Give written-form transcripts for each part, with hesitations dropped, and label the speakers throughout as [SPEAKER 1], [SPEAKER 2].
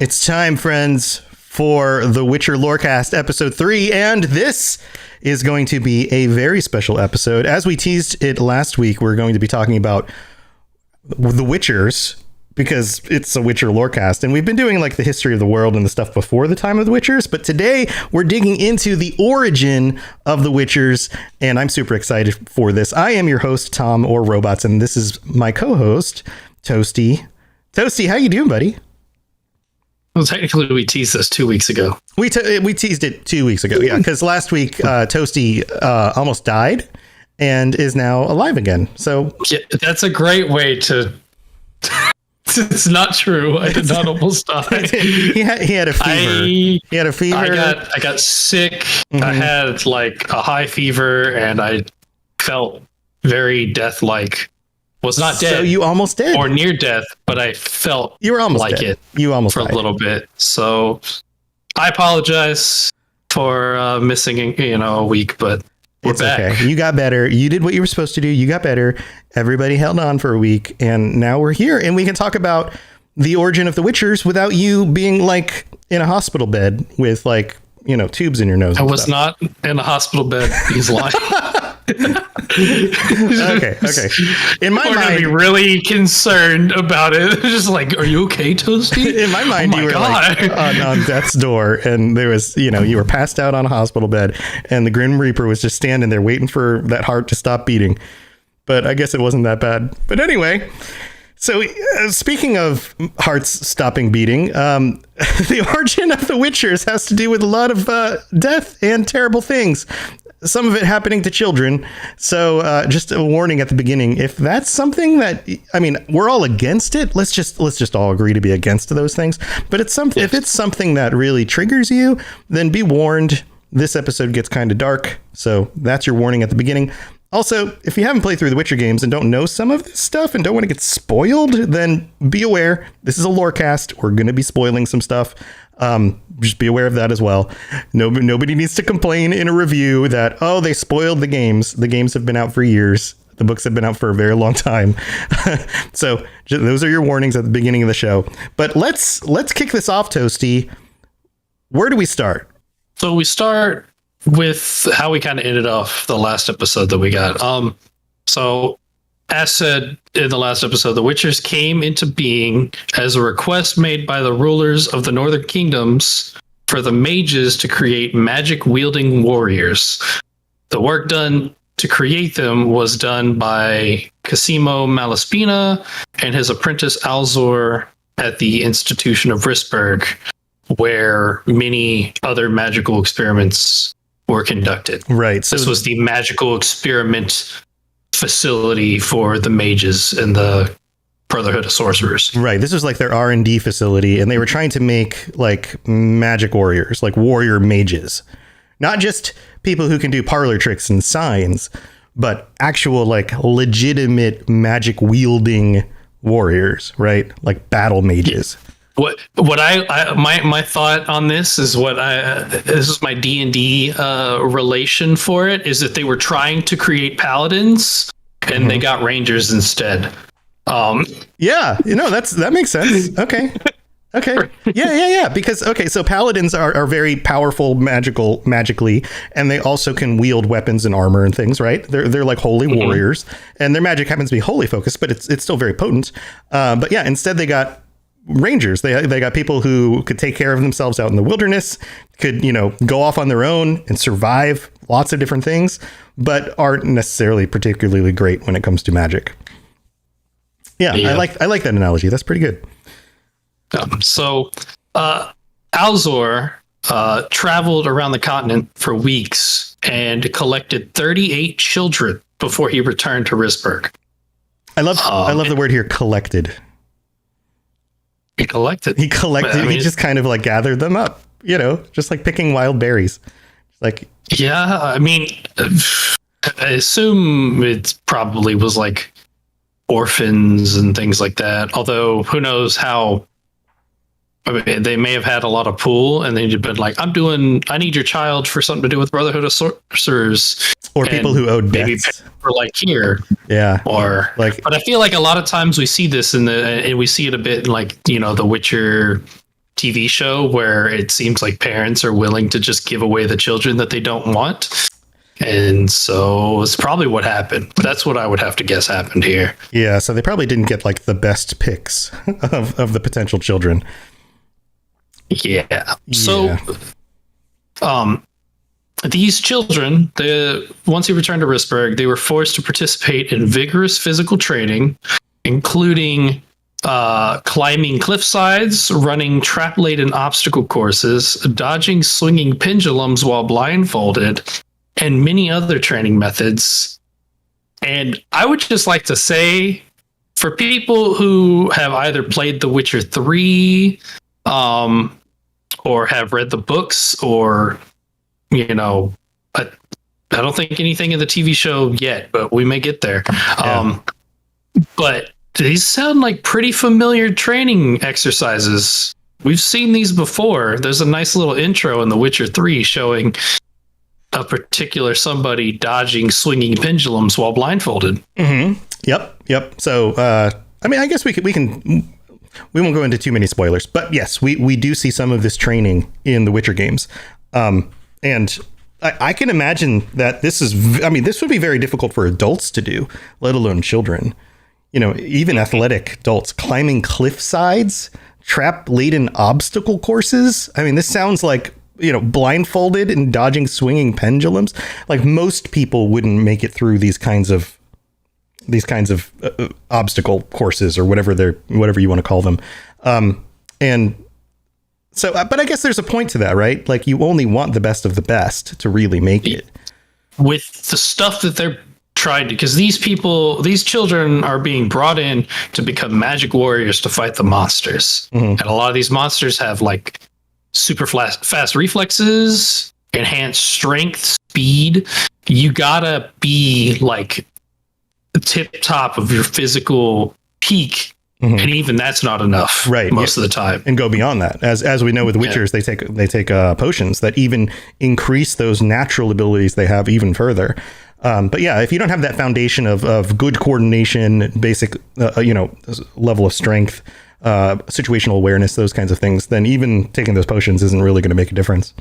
[SPEAKER 1] It's time, friends, for the Witcher Lorecast episode 3, and this is going to be a very special episode. As we teased it last week, we're going to be talking about the Witchers, because it's a Witcher Lorecast, and we've been doing like the history of the world and the stuff before the time of the Witchers, but today we're digging into the origin of the Witchers, and I'm super excited for this. I am your host, Tom, or Robots, and this is my co-host, Toasty. Toasty, how you doing, buddy?
[SPEAKER 2] Well, technically, we teased this 2 weeks ago.
[SPEAKER 1] We teased it 2 weeks ago, yeah, because last week Toasty almost died and is now alive again. So
[SPEAKER 2] yeah, that's a great way to. It's not true. I did not almost die.
[SPEAKER 1] he had a fever. He had a fever.
[SPEAKER 2] I got sick. Mm-hmm. I had like a high fever, and I felt very death-like. Was not dead.
[SPEAKER 1] So you almost did,
[SPEAKER 2] or near death, but I felt
[SPEAKER 1] you were almost
[SPEAKER 2] like
[SPEAKER 1] dead.
[SPEAKER 2] it.
[SPEAKER 1] You almost
[SPEAKER 2] for
[SPEAKER 1] died.
[SPEAKER 2] a little bit. So I apologize for missing, a week, but we're
[SPEAKER 1] it's
[SPEAKER 2] back.
[SPEAKER 1] Okay. You got better. You did what you were supposed to do. You got better. Everybody held on for a week, and now we're here, and we can talk about the origin of the Witchers without you being like in a hospital bed with like, tubes in your nose.
[SPEAKER 2] I was not in a hospital bed. He's lying.
[SPEAKER 1] Okay. In my
[SPEAKER 2] mind,
[SPEAKER 1] mind,
[SPEAKER 2] be really concerned about it. Just like, are you okay, Toasty?
[SPEAKER 1] In my mind, you were like on death's door, and there was, you were passed out on a hospital bed, and the Grim Reaper was just standing there waiting for that heart to stop beating. But I guess it wasn't that bad. But anyway, so speaking of hearts stopping beating, the origin of the Witchers has to do with a lot of death and terrible things. Some of it happening to children. So just a warning at the beginning, if that's something that, we're all against it. Let's just all agree to be against those things. But it's something. If it's something that really triggers you, then be warned. This episode gets kind of dark. So that's your warning at the beginning. Also, if you haven't played through the Witcher games and don't know some of this stuff and don't want to get spoiled, then be aware. This is a lorecast. We're going to be spoiling some stuff. Just be aware of that as well. Nobody needs to complain in a review that, they spoiled the games. The games have been out for years. The books have been out for a very long time. So those are your warnings at the beginning of the show. But let's kick this off, Toasty. Where do we start?
[SPEAKER 2] So we start with how we kind of ended off the last episode that we got. So as said in the last episode, the Witchers came into being as a request made by the rulers of the Northern Kingdoms for the mages to create magic-wielding warriors. The work done to create them was done by Cosimo Malaspina and his apprentice Alzor at the Institution of Rissberg, where many other magical experiments were conducted.
[SPEAKER 1] Right. So
[SPEAKER 2] this was the magical experiment facility for the mages and the Brotherhood of Sorcerers.
[SPEAKER 1] Right. This was like their R&D facility, and they were trying to make like magic warriors, like warrior mages. Not just people who can do parlor tricks and signs, but actual like legitimate magic wielding warriors, right? Like battle mages.
[SPEAKER 2] What my thought on this is this is my D&D relation for it, is that they were trying to create paladins and they got rangers instead.
[SPEAKER 1] That makes sense. Okay. Yeah. Because so paladins are very powerful magically, and they also can wield weapons and armor and things, right? They're like holy warriors, and their magic happens to be holy focused, but it's still very potent. But yeah, instead they got rangers. They got people who could take care of themselves out in the wilderness, could go off on their own and survive lots of different things, but aren't necessarily particularly great when it comes to magic. Yeah. I like that analogy. That's pretty good.
[SPEAKER 2] So Alzor traveled around the continent for weeks and collected 38 children before he returned to Rissberg. I
[SPEAKER 1] love the word here, collected.
[SPEAKER 2] He collected.
[SPEAKER 1] He just kind of like gathered them up, just like picking wild berries. Like,
[SPEAKER 2] yeah, I assume it probably was like orphans and things like that. Although who knows how. They may have had a lot of pool, and they'd been like, I need your child for something to do with Brotherhood of Sorcerers.
[SPEAKER 1] Or people who owed debts.
[SPEAKER 2] For like here.
[SPEAKER 1] Yeah.
[SPEAKER 2] Or like, but I feel like a lot of times we see this and we see it a bit in like, The Witcher TV show where it seems like parents are willing to just give away the children that they don't want. And so it's probably what happened. That's what I would have to guess happened here.
[SPEAKER 1] Yeah, so they probably didn't get like the best picks of the potential children.
[SPEAKER 2] Yeah. So these children, once he returned to Rissberg, they were forced to participate in vigorous physical training, including climbing cliff sides, running trap-laden obstacle courses, dodging swinging pendulums while blindfolded, and many other training methods. And I would just like to say, for people who have either played The Witcher 3, or have read the books, or, you know, I don't think anything in the TV show yet, but we may get there.
[SPEAKER 1] Yeah.
[SPEAKER 2] But these sound like pretty familiar training exercises. We've seen these before. There's a nice little intro in The Witcher 3 showing a particular somebody dodging swinging pendulums while blindfolded.
[SPEAKER 1] Mm-hmm. Yep. So, I mean, I guess we won't go into too many spoilers, but yes, we do see some of this training in the Witcher games. And I can imagine that this would be very difficult for adults to do, let alone children. You know, even athletic adults climbing cliff sides, trap-laden obstacle courses. I mean, this sounds like, you know, blindfolded and dodging swinging pendulums. Like, most people wouldn't make it through these kinds of obstacle courses, or whatever you want to call them. And so, but I guess there's a point to that, right? Like, you only want the best of the best to really make it.
[SPEAKER 2] With the stuff that they're trying to, because these children are being brought in to become magic warriors to fight the monsters. Mm-hmm. And a lot of these monsters have like super fast reflexes, enhanced strength, speed. You gotta be like the tip top of your physical peak. Mm-hmm. And even that's not enough,
[SPEAKER 1] right?
[SPEAKER 2] Most of the time,
[SPEAKER 1] and go beyond that. As we know with Witchers, they take potions that even increase those natural abilities they have even further. But yeah, if you don't have that foundation of good coordination, basic level of strength, situational awareness, those kinds of things, then even taking those potions isn't really going to make a difference.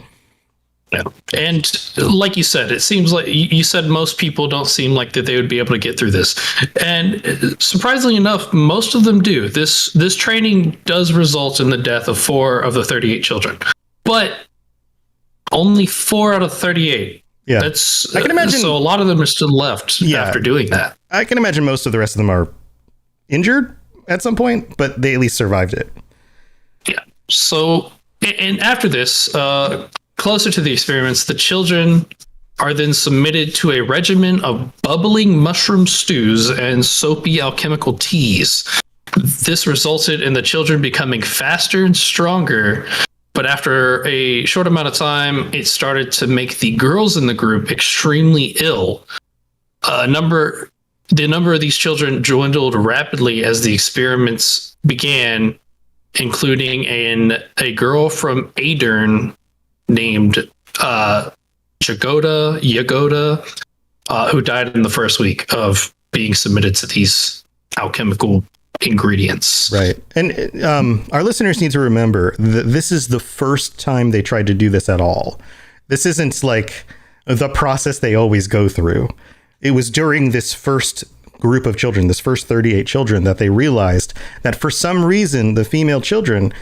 [SPEAKER 2] Yeah. And like you said, it seems like you said most people don't seem like that they would be able to get through this. And surprisingly enough, most of them do. This training does result in the death of 4 of the 38 children, but only 4 out of 38.
[SPEAKER 1] Yeah.
[SPEAKER 2] I can imagine. So a lot of them are still left after doing that. I
[SPEAKER 1] can imagine most of the rest of them are injured at some point, but they at least survived it.
[SPEAKER 2] Yeah. So, and after this, closer to the experiments, the children are then submitted to a regimen of bubbling mushroom stews and soapy alchemical teas. This resulted in the children becoming faster and stronger, but after a short amount of time, it started to make the girls in the group extremely ill. The number of these children dwindled rapidly as the experiments began, including a girl from Adern named Jagoda, who died in the first week of being submitted to these alchemical ingredients.
[SPEAKER 1] Right. And our listeners need to remember that this is the first time they tried to do this at all. This isn't like the process they always go through. It was during this first group of children, this first 38 children, that they realized that for some reason the female children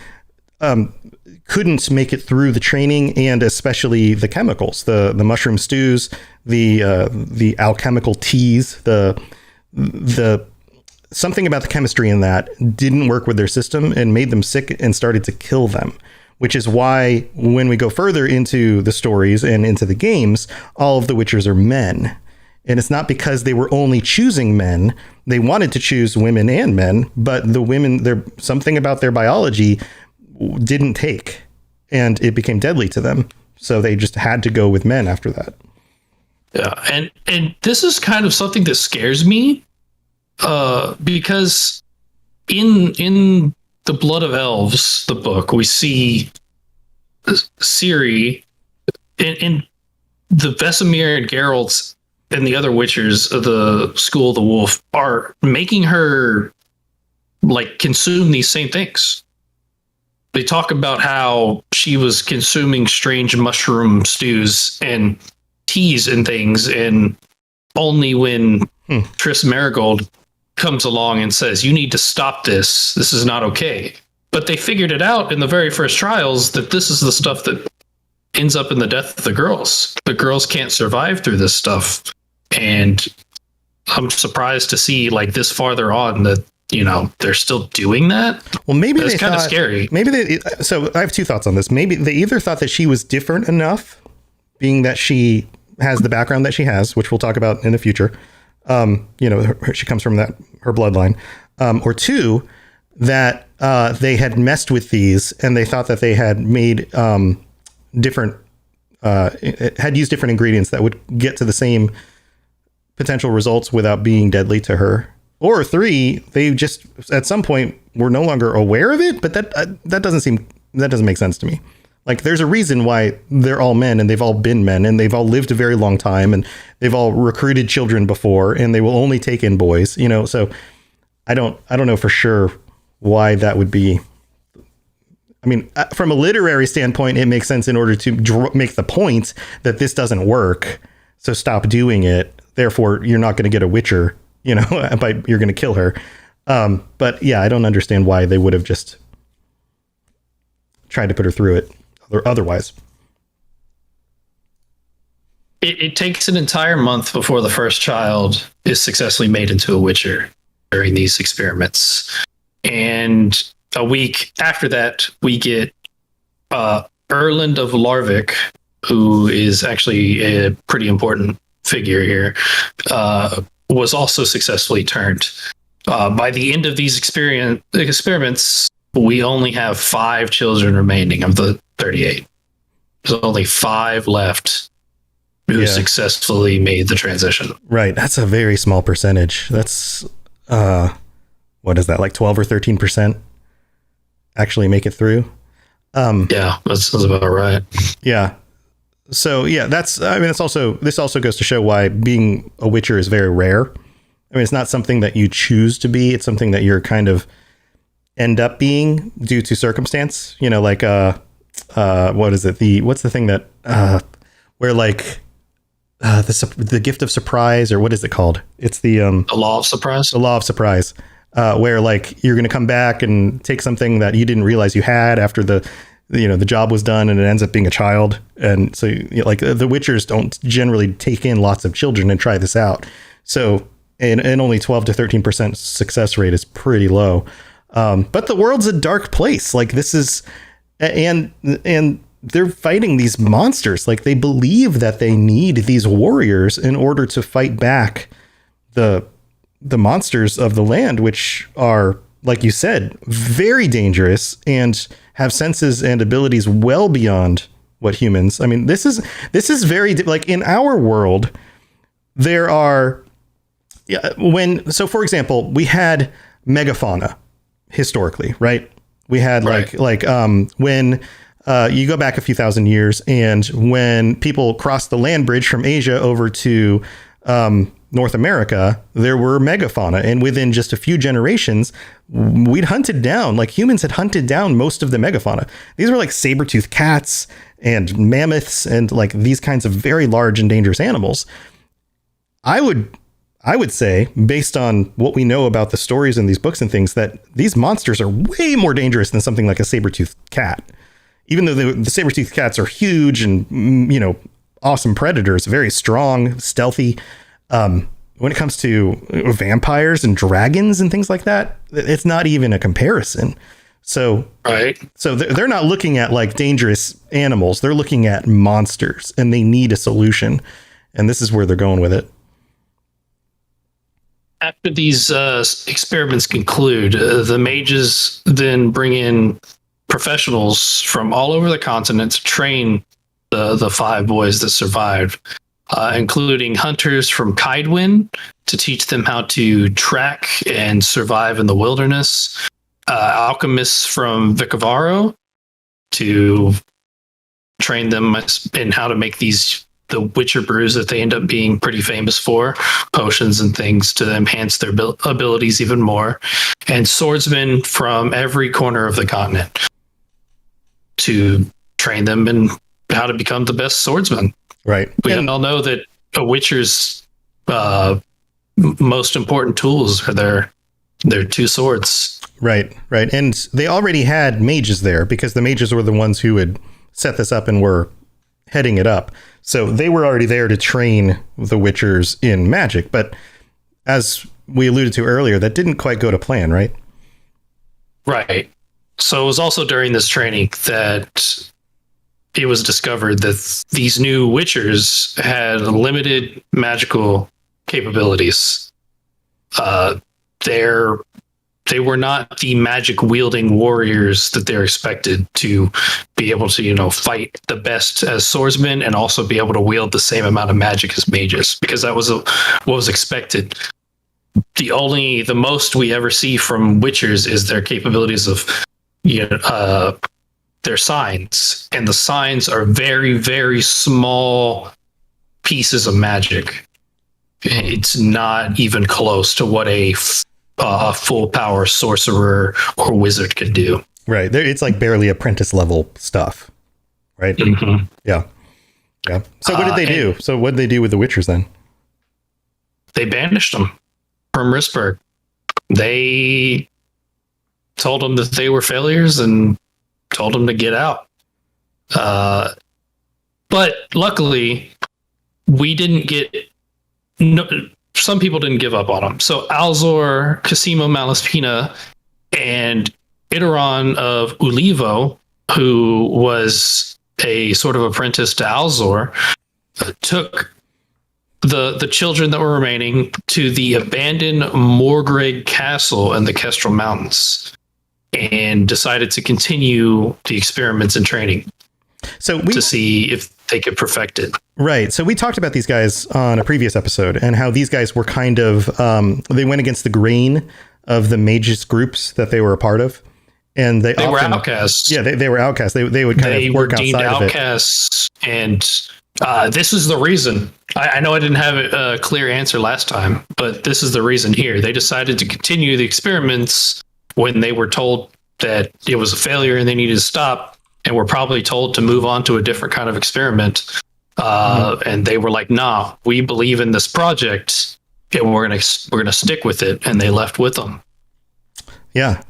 [SPEAKER 1] couldn't make it through the training, and especially the chemicals, the mushroom stews, the alchemical teas, the something about the chemistry in that didn't work with their system and made them sick and started to kill them, which is why when we go further into the stories and into the games, all of the Witchers are men. And it's not because they were only choosing men. They wanted to choose women and men, but the women, something about their biology didn't take, and it became deadly to them. So they just had to go with men after that.
[SPEAKER 2] Yeah. And this is kind of something that scares me, because in The Blood of Elves, the book, we see Ciri in the Vesemir and Geralt's and the other Witchers of the School of the Wolf are making her like consume these same things. they talk about how she was consuming strange mushroom stews and teas and things, and only when Triss Marigold comes along and says, "You need to stop this. This is not okay." But they figured it out in the very first trials that this is the stuff that ends up in the death of the girls. The girls can't survive through this stuff. And I'm surprised to see like this farther on that, they're still doing that.
[SPEAKER 1] Well, maybe
[SPEAKER 2] it's kind of scary.
[SPEAKER 1] So I have two thoughts on this. Maybe they either thought that she was different enough, being that she has the background that she has, which we'll talk about in the future. She comes from her bloodline, or two, that they had messed with these and they thought that they had made different, had used different ingredients that would get to the same potential results without being deadly to her. Or three, they just at some point were no longer aware of it. But that doesn't make sense to me. Like, there's a reason why they're all men and they've all been men and they've all lived a very long time and they've all recruited children before and they will only take in boys, so I don't know for sure why that would be. I mean, from a literary standpoint, it makes sense in order to make the point that this doesn't work. So stop doing it. Therefore, you're not going to get a Witcher, but you're going to kill her. But yeah, I don't understand why they would have just tried to put her through it. Or otherwise,
[SPEAKER 2] it takes an entire month before the first child is successfully made into a Witcher during these experiments, and a week after that, we get Erland of Larvik, who is actually a pretty important figure here, was also successfully turned. By the end of these experiments, we only have 5 children remaining of the 38. There's only 5 left who successfully made the transition.
[SPEAKER 1] Right. That's a very small percentage. That's, what is that, like 12 or 13% actually make it through?
[SPEAKER 2] Yeah, that sounds about right.
[SPEAKER 1] Yeah. So, yeah, this also goes to show why being a Witcher is very rare. I mean, it's not something that you choose to be. It's something that you're kind of end up being due to circumstance, like, what is it? What's the thing that, where like, the gift of surprise, or what is it called? It's the
[SPEAKER 2] law of surprise.
[SPEAKER 1] The law of surprise, where like you're going to come back and take something that you didn't realize you had after the job was done, and it ends up being a child. And so like the Witchers don't generally take in lots of children and try this out. So, and only 12 to 13% success rate is pretty low. But the world's a dark place. Like, this is, and they're fighting these monsters. Like, they believe that they need these warriors in order to fight back the monsters of the land, which are, like you said, very dangerous and have senses and abilities well beyond what humans. I mean, this is very, like, in our world, there are, so for example, we had megafauna historically, right? We had when you go back a few thousand years, and when people crossed the land bridge from Asia over to North America, there were megafauna, and within just a few generations, we'd hunted down, like humans had hunted down most of the megafauna. These were like saber-toothed cats and mammoths and like these kinds of very large and dangerous animals. I would say, based on what we know about the stories in these books and things, that these monsters are way more dangerous than something like a saber-toothed cat. Even though the saber-toothed cats are huge and, awesome predators, very strong, stealthy. When it comes to vampires and dragons and things like that, it's not even a comparison. So,
[SPEAKER 2] right.
[SPEAKER 1] So they're not looking at like dangerous animals. They're looking at monsters, and they need a solution. And this is where they're going with it.
[SPEAKER 2] After these experiments conclude, the mages then bring in professionals from all over the continent to train the 5 boys that survived, including hunters from Kaidwin to teach them how to track and survive in the wilderness, alchemists from Vicovaro to train them in how to make the Witcher brews that they end up being pretty famous for, potions and things to enhance their abilities even more, and swordsmen from every corner of the continent. to train them in how to become the best swordsman.
[SPEAKER 1] Right.
[SPEAKER 2] We all know that a Witcher's most important tools are their two swords.
[SPEAKER 1] Right. And they already had mages there because the mages were the ones who had set this up and were heading it up. So they were already there to train the Witchers in magic. But as we alluded to earlier, that didn't quite go to plan, right?
[SPEAKER 2] Right. So it was also during this training that it was discovered that these new Witchers had limited magical capabilities. They were not the magic wielding warriors that they're expected to be able to, fight the best as swordsmen and also be able to wield the same amount of magic as mages, because that was what was expected. The most we ever see from Witchers is their capabilities of their signs, and the signs are very, very small pieces of magic. It's not even close to what a full power sorcerer or wizard could do.
[SPEAKER 1] Right. It's like barely apprentice level stuff. Right.
[SPEAKER 2] Mm-hmm.
[SPEAKER 1] Yeah. So what did they do? So what did they do with the Witchers then?
[SPEAKER 2] They banished them from Rissburg. They told them that they were failures and told them to get out. But luckily, we didn't get... some people didn't give up on them. So Alzor, Cosimo Malaspina, and Idaron of Ulivo, who was a sort of apprentice to Alzor, took the children that were remaining to the abandoned Morgrig Castle in the Kestrel Mountains and decided to continue the experiments and training to see if they could perfect it.
[SPEAKER 1] Right. So we talked about these guys on a previous episode and how these guys were kind of, they went against the grain of the mages groups that they were a part of. And they
[SPEAKER 2] were outcasts.
[SPEAKER 1] Yeah, they were outcasts. They would kind of work outside of it.
[SPEAKER 2] Outcasts. And this is the reason. I know I didn't have a clear answer last time, but this is the reason here. They decided to continue the experiments when they were told that it was a failure and they needed to stop, and were probably told to move on to a different kind of experiment. And they were like, nah, we believe in this project and we're gonna stick with it. And they left with them. Yeah.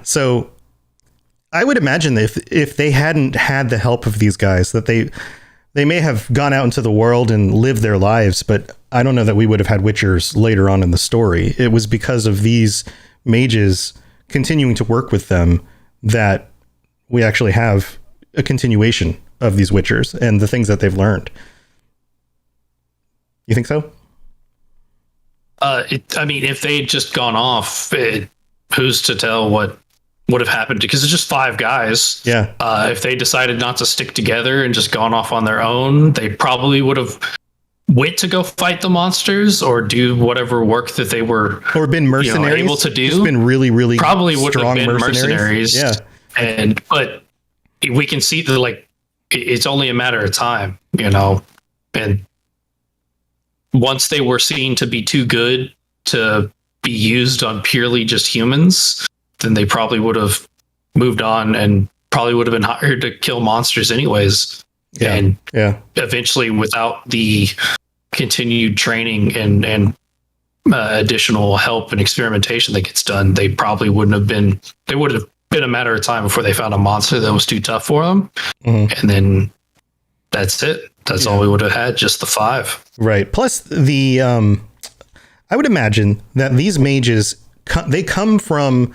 [SPEAKER 1] So I would imagine that if they hadn't had the help of these guys, that they may have gone out into the world and lived their lives, but I don't know that we would have had Witchers later on in the story. It was because of these mages continuing to work with them that we actually have a continuation of these Witchers and the things that they've learned. You think so?
[SPEAKER 2] If they'd just gone off, who's to tell what would have happened? Because it's just 5 guys.
[SPEAKER 1] Yeah.
[SPEAKER 2] If they decided not to stick together and just gone off on their own, they probably would have went to go fight the monsters or do whatever work that they were,
[SPEAKER 1] or been mercenaries,
[SPEAKER 2] able to do.
[SPEAKER 1] Just been really, really
[SPEAKER 2] probably would have
[SPEAKER 1] strong
[SPEAKER 2] been mercenaries.
[SPEAKER 1] Yeah.
[SPEAKER 2] But we can see that it's only a matter of time, and once they were seen to be too good to be used on purely just humans, then they probably would have moved on and probably would have been hired to kill monsters anyways. And eventually, without the continued training and additional help and experimentation that gets done, they probably would have been a matter of time before they found a monster that was too tough for them. Mm-hmm. And then that's it. That's all we would have had, just the 5.
[SPEAKER 1] Right. Plus I would imagine that these mages, they come from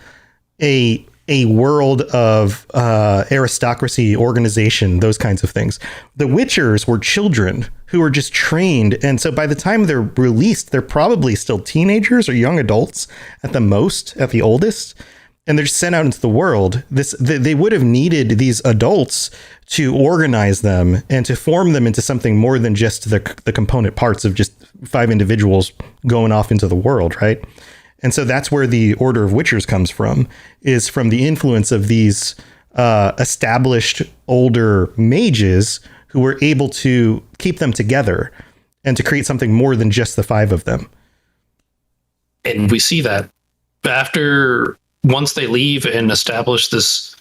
[SPEAKER 1] a world of aristocracy, organization, those kinds of things. The Witchers were children who were just trained. And so by the time they're released, they're probably still teenagers or young adults at the most, at the oldest. And they're sent out into the world. They would have needed these adults to organize them and to form them into something more than just the component parts of just 5 individuals going off into the world, right? And so that's where the Order of Witchers comes from, is from the influence of these established older mages who were able to keep them together and to create something more than just the 5 of them.
[SPEAKER 2] And we see that once they leave and establish this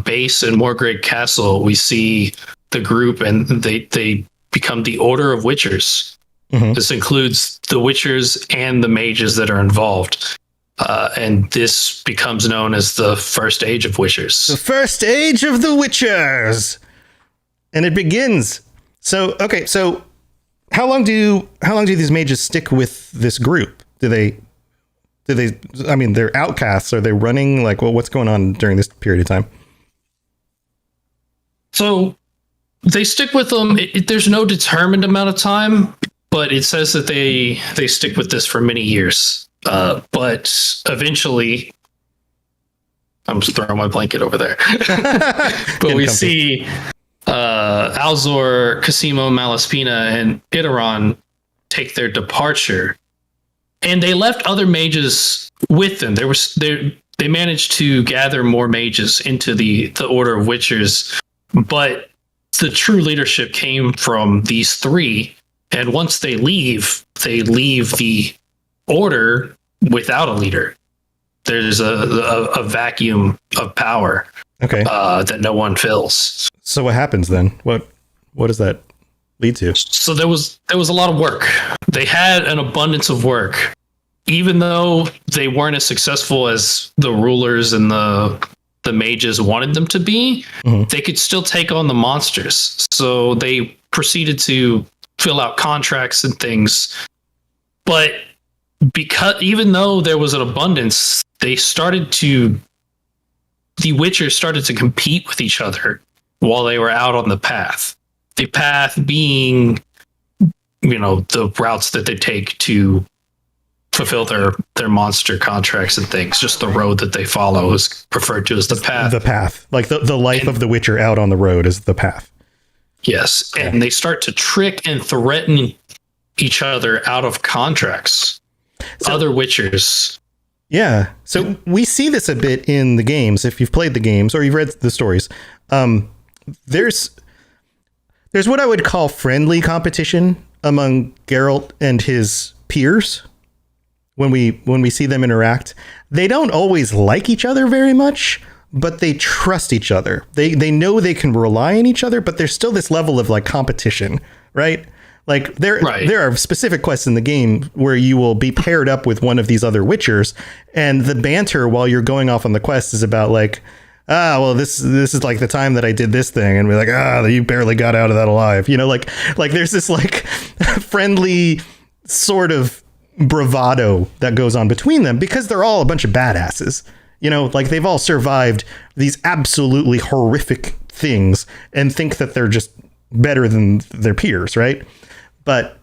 [SPEAKER 2] base in Morgrave Castle, we see the group, and they become the Order of Witchers. Mm-hmm. This includes the Witchers and the mages that are involved. And this becomes known as the First Age of Witchers.
[SPEAKER 1] The First Age of the Witchers! And it begins. So, okay, so how long do these mages stick with this group? Do they, I mean, they're outcasts. Are they running? Like, well, what's going on during this period of time?
[SPEAKER 2] So they stick with them. There's no determined amount of time, but it says that they stick with this for many years. But eventually, I'm just throwing my blanket over there. But we see Alzor, Cosimo, Malaspina, and Iteron take their departure, and they left other mages with them. They managed to gather more mages into the Order of Witchers, but the true leadership came from these three. And once they leave the order without a leader. There's a vacuum of power, okay, that no one fills.
[SPEAKER 1] So what happens then? What does that lead to?
[SPEAKER 2] So there was a lot of work. They had an abundance of work, even though they weren't as successful as the rulers and the mages wanted them to be. Mm-hmm. They could still take on the monsters. So they proceeded to fill out contracts and things, but because even though there was an abundance, the Witchers started to compete with each other while they were out on the path. The path being, the routes that they take to fulfill their monster contracts and things. Just the road that they follow is referred to as the path.
[SPEAKER 1] The path. Like the life of the Witcher out on the road is the path.
[SPEAKER 2] Yes. Okay. And they start to trick and threaten each other out of contracts. Other Witchers.
[SPEAKER 1] Yeah. So we see this a bit in the games. If you've played the games or you've read the stories, there's what I would call friendly competition among Geralt and his peers. When we see them interact, they don't always like each other very much, but they trust each other. They know they can rely on each other, but there's still this level of like competition, right? Like there are specific quests in the game where you will be paired up with one of these other Witchers, and the banter while you're going off on the quest is about like, well, this is like the time that I did this thing, and we're like, you barely got out of that alive, like there's this like friendly sort of bravado that goes on between them because they're all a bunch of badasses, like they've all survived these absolutely horrific things and think that they're just better than their peers, right? But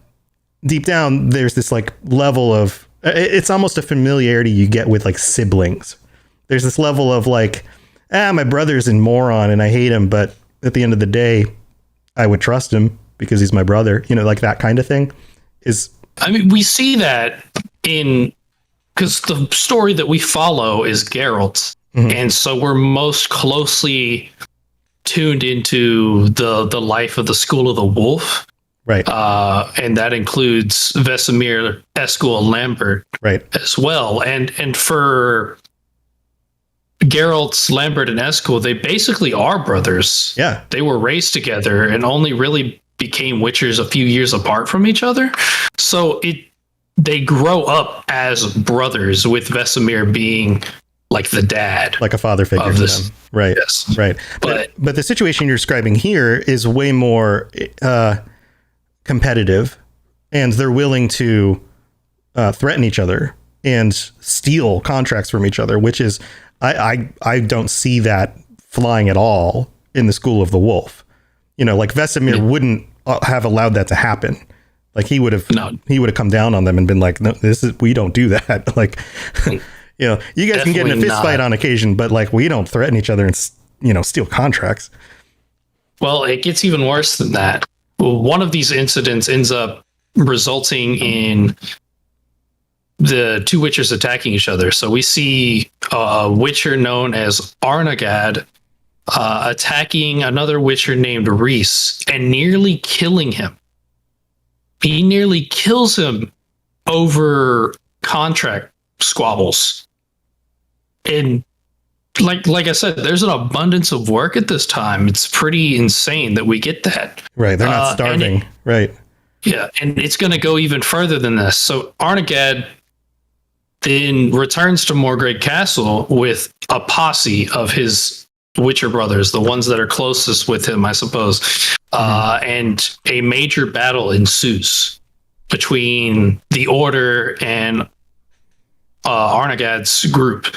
[SPEAKER 1] deep down, there's this like level of, it's almost a familiarity you get with like siblings. There's this level of like, my brother's a moron and I hate him, but at the end of the day, I would trust him because he's my brother. Like that kind of thing is.
[SPEAKER 2] I mean, we see that because the story that we follow is Geralt. Mm-hmm. And so we're most closely tuned into the life of the School of the Wolf.
[SPEAKER 1] Right.
[SPEAKER 2] And that includes Vesemir, Eskel, and Lambert,
[SPEAKER 1] right,
[SPEAKER 2] as well. And for Geralt, Lambert, and Eskel, they basically are brothers.
[SPEAKER 1] Yeah.
[SPEAKER 2] They were raised together and only really became Witchers a few years apart from each other. So they grow up as brothers, with Vesemir being like the dad,
[SPEAKER 1] like a father figure
[SPEAKER 2] of this.
[SPEAKER 1] Them. Right.
[SPEAKER 2] Yes.
[SPEAKER 1] Right. But the situation you're describing here is way more competitive, and they're willing to threaten each other and steal contracts from each other, which is I don't see that flying at all in the School of the Wolf. Like Vesemir wouldn't have allowed that to happen. Like he would have come down on them and been like, no, we don't do that. Like, you guys definitely can get in a fist fight on occasion, but like we don't threaten each other and steal contracts.
[SPEAKER 2] Well, it gets even worse than that. One of these incidents ends up resulting in the two Witchers attacking each other. So we see a Witcher known as Arnagad attacking another Witcher named Reese and nearly killing him. He nearly kills him over contract squabbles. And like I said, there's an abundance of work at this time. It's pretty insane that we get that.
[SPEAKER 1] Right. They're not starving. Right.
[SPEAKER 2] Yeah, and it's going to go even further than this. So Arnagad then returns to Morgrave Castle with a posse of his Witcher brothers, the ones that are closest with him, I suppose. And a major battle ensues between the Order and Arnagad's group.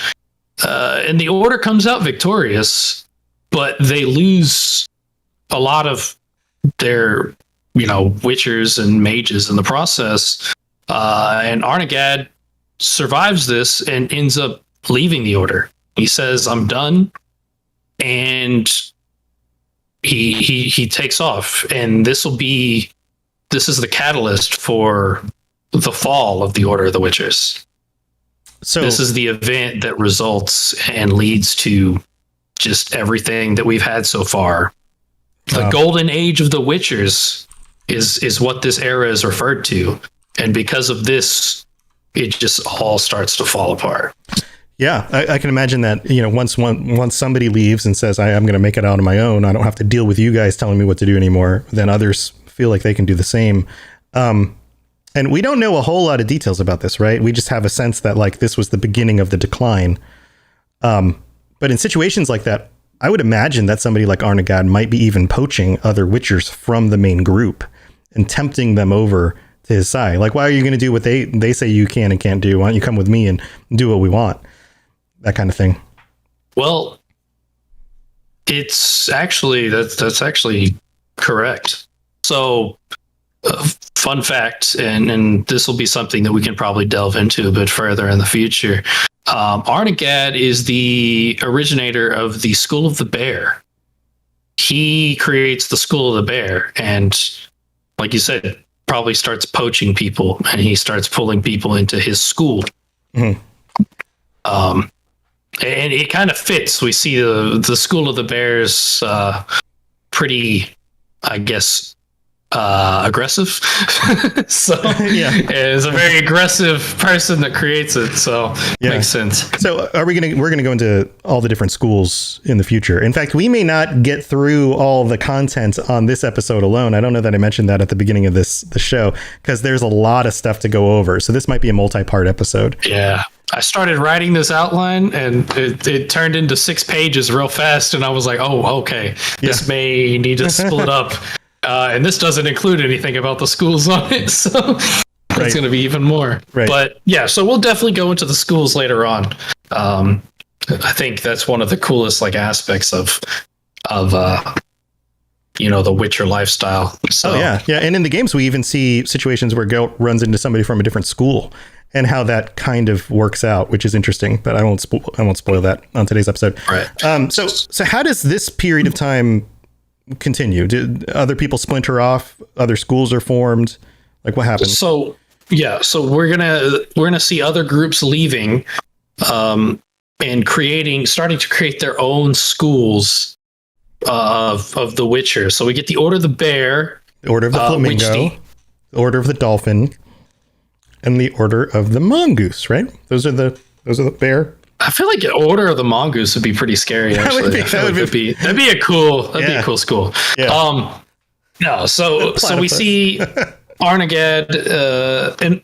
[SPEAKER 2] And the Order comes out victorious, but they lose a lot of their, witchers and mages in the process. And Arnagad survives this and ends up leaving the Order. He says, "I'm done," and he takes off. And this is the catalyst for the fall of the Order of the Witchers. So this is the event that results and leads to just everything that we've had so far. The golden age of the Witchers is what this era is referred to. And because of this, it just all starts to fall apart.
[SPEAKER 1] Yeah, I can imagine that, once somebody leaves and says, I'm going to make it out on my own, I don't have to deal with you guys telling me what to do anymore, then others feel like they can do the same. And we don't know a whole lot of details about this, right? We just have a sense that this was the beginning of the decline. But in situations like that, I would imagine that somebody like Arnagad might be even poaching other Witchers from the main group and tempting them over to his side. Like, why are you going to do what they say you can and can't do? Why don't you come with me and do what we want? That kind of thing.
[SPEAKER 2] Well, it's actually, that's actually correct. So, fun fact, and this will be something that we can probably delve into a bit further in the future. Arnagad is the originator of the School of the Bear. He creates the School of the Bear, and like you said, probably starts poaching people, and he starts pulling people into his school. Mm-hmm. And it kind of fits. We see the School of the Bears pretty, I guess, aggressive. So yeah, it's a very aggressive person that creates it. So makes sense.
[SPEAKER 1] So we're gonna go into all the different schools in the future. In fact, we may not get through all the content on this episode alone. I don't know that I mentioned that at the beginning of the show, because there's a lot of stuff to go over. So this might be a multi-part episode.
[SPEAKER 2] Yeah. I started writing this outline and it turned into 6 pages real fast. And I was like, oh, okay, this may need to split up. And this doesn't include anything about the schools on it. So it's going to be even more. Right. But yeah, so we'll definitely go into the schools later on. I think that's one of the coolest aspects of the Witcher lifestyle. So
[SPEAKER 1] yeah. And in the games, we even see situations where Geralt runs into somebody from a different school and how that kind of works out, which is interesting. But I won't spoil that on today's episode.
[SPEAKER 2] Right.
[SPEAKER 1] So how does this period of time continue? Did other people splinter off? Other schools are formed? What happens?
[SPEAKER 2] So we're gonna see other groups leaving, and starting to create their own schools of the Witcher. So we get the Order of the Bear,
[SPEAKER 1] the Order of the Flamingo, the Order of the Dolphin, and the Order of the Mongoose. Right? Those are the bear.
[SPEAKER 2] I feel like the Order of the Mongoose would be pretty scary. Actually, that'd be a cool school. Yeah. So we see Arnagad, and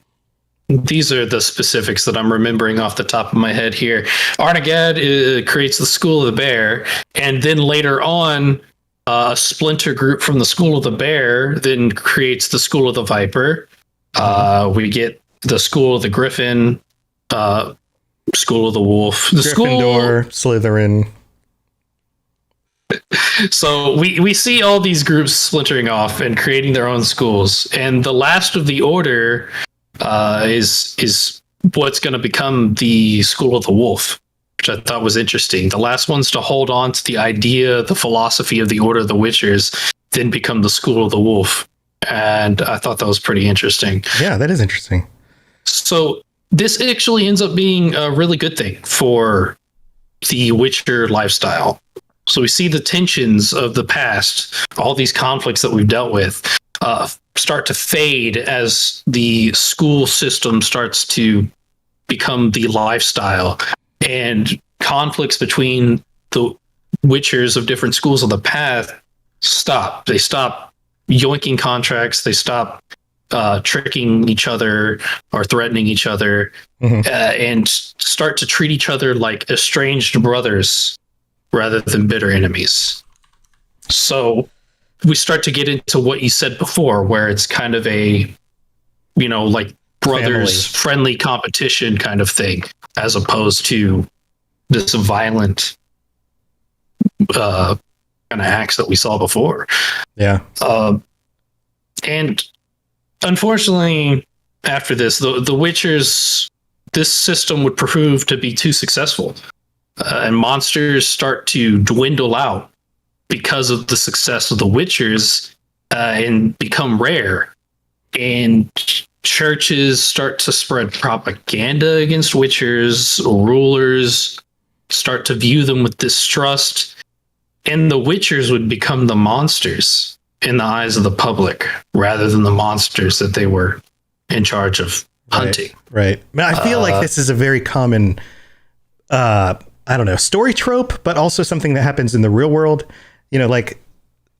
[SPEAKER 2] these are the specifics that I'm remembering off the top of my head here. Arnagad creates the School of the Bear, and then later on, a splinter group from the School of the Bear then creates the School of the Viper. We get the School of the Griffin, School of the Wolf, the
[SPEAKER 1] Gryffindor, Slytherin.
[SPEAKER 2] So we see all these groups splintering off and creating their own schools, and the last of the Order is what's going to become the School of the Wolf, which I thought was interesting. The last ones to hold on to the idea, the philosophy of the Order of the Witchers, then become the School of the Wolf, and I thought that was pretty interesting.
[SPEAKER 1] Yeah, that is interesting.
[SPEAKER 2] So this actually ends up being a really good thing for the Witcher lifestyle. So we see the tensions of the past, all these conflicts that we've dealt with, start to fade as the school system starts to become the lifestyle. And conflicts between the Witchers of different schools of the path stop. They stop yoinking contracts. They stop tricking each other or threatening each other, and start to treat each other like estranged brothers rather than bitter enemies. So we start to get into what you said before, where it's kind of a, like brothers friendly competition kind of thing, as opposed to this violent kind of acts that we saw before.
[SPEAKER 1] Yeah.
[SPEAKER 2] And unfortunately, after this, the Witchers, this system would prove to be too successful, and monsters start to dwindle out because of the success of the Witchers, and become rare. And churches start to spread propaganda against Witchers. Rulers start to view them with distrust, and the Witchers would become the monsters in the eyes of the public rather than the monsters that they were in charge of hunting.
[SPEAKER 1] Right. I feel like this is a very common, story trope, but also something that happens in the real world. Like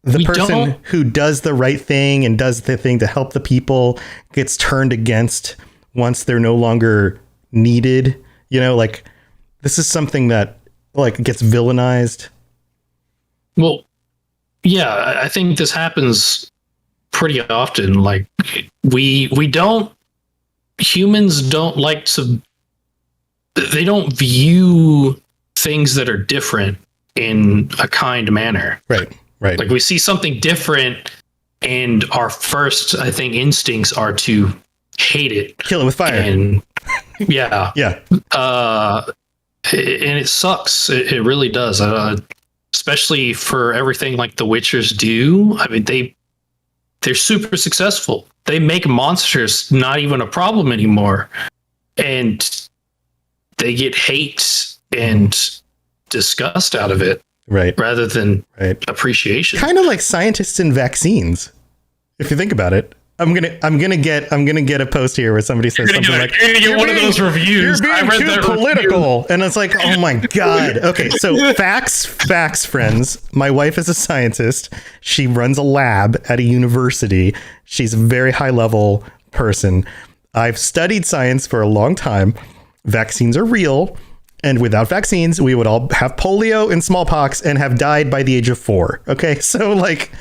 [SPEAKER 1] the person who does the right thing and does the thing to help the people gets turned against once they're no longer needed. Like this is something that like gets villainized.
[SPEAKER 2] Well, yeah, I think this happens pretty often. Like humans don't like to, they don't view things that are different in a kind manner.
[SPEAKER 1] Right.
[SPEAKER 2] Like we see something different, and our first, I think, instincts are to hate it.
[SPEAKER 1] Kill it with fire.
[SPEAKER 2] And yeah.
[SPEAKER 1] Yeah.
[SPEAKER 2] And it sucks. It really does. Especially for everything like the Witchers do. I mean, they're super successful. They make monsters not even a problem anymore. And they get hate and disgust out of it.
[SPEAKER 1] Right.
[SPEAKER 2] Rather than appreciation.
[SPEAKER 1] Kind of like scientists in vaccines. If you think about it. I'm gonna get a post here where somebody says something like,
[SPEAKER 2] "You're gonna get one of those reviews."
[SPEAKER 1] You're being too political, and it's like, oh my god. Okay, so facts, friends. My wife is a scientist. She runs a lab at a university. She's a very high level person. I've studied science for a long time. Vaccines are real. And without vaccines, we would all have polio and smallpox and have died by the age of 4. Okay, so like,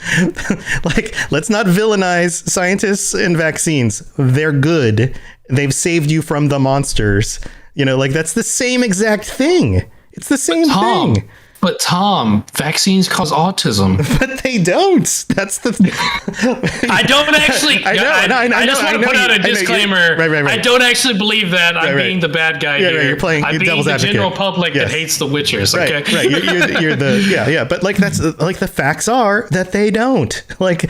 [SPEAKER 1] let's not villainize scientists and vaccines. They're good. They've saved you from the monsters. Like that's the same exact thing. It's the same thing.
[SPEAKER 2] But Tom, vaccines cause autism.
[SPEAKER 1] But they don't. That's the thing.
[SPEAKER 2] I don't actually. I just want to put out a disclaimer.
[SPEAKER 1] Right.
[SPEAKER 2] I don't actually believe that. I'm being the bad guy here.
[SPEAKER 1] You're playing
[SPEAKER 2] I'm being
[SPEAKER 1] devil's advocate.
[SPEAKER 2] General public that hates the Witchers. Okay.
[SPEAKER 1] Right. You're the But like that's like the facts are that they don't. Like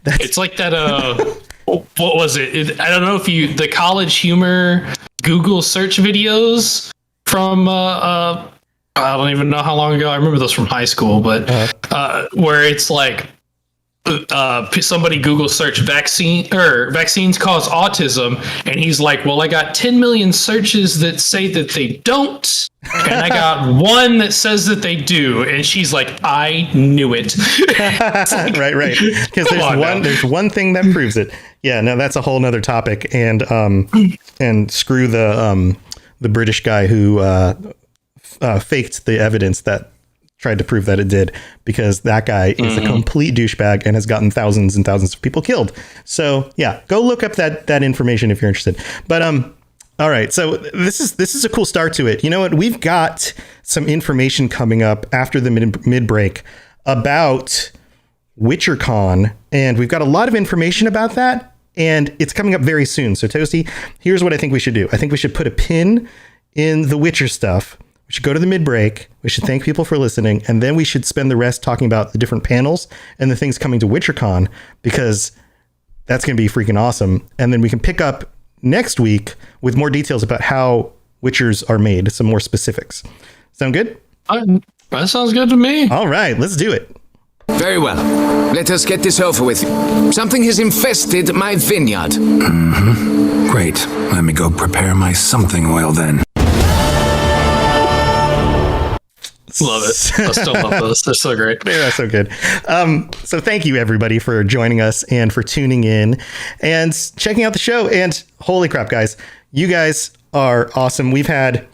[SPEAKER 2] it's like that. What was it? I don't know if the college humor Google search videos from I don't even know how long ago. I remember those from high school, but where it's like somebody Google search vaccines cause autism, and he's like, well, I got 10 million searches that say that they don't, and I got one that says that they do, and she's like, I knew it.
[SPEAKER 1] Like, right, because there's one thing that proves it. Yeah, no, that's a whole nother topic, and screw the British guy who faked the evidence that tried to prove that it did, because that guy is a complete douchebag and has gotten thousands and thousands of people killed. So yeah, go look up that information if you're interested. But all right, so this is a cool start to it. You know what? We've got some information coming up after the mid break about WitcherCon, and we've got a lot of information about that, and it's coming up very soon. So Toasty, here's what I think we should do. I think we should put a pin in the Witcher stuff. We should go to the mid-break. We should thank people for listening. And then we should spend the rest talking about the different panels and the things coming to WitcherCon, because that's going to be freaking awesome. And then we can pick up next week with more details about how Witchers are made, some more specifics. Sound good?
[SPEAKER 2] That sounds good to me.
[SPEAKER 1] All right, let's do it.
[SPEAKER 3] Very well. Let us get this over with. Something has infested my vineyard.
[SPEAKER 4] Great. Let me go prepare my something oil then.
[SPEAKER 2] Love it. I still love those. They're so great.
[SPEAKER 1] Yeah, that's so good. So thank you everybody for joining us and for tuning in and checking out the show. And holy crap, guys, you guys are awesome. We've had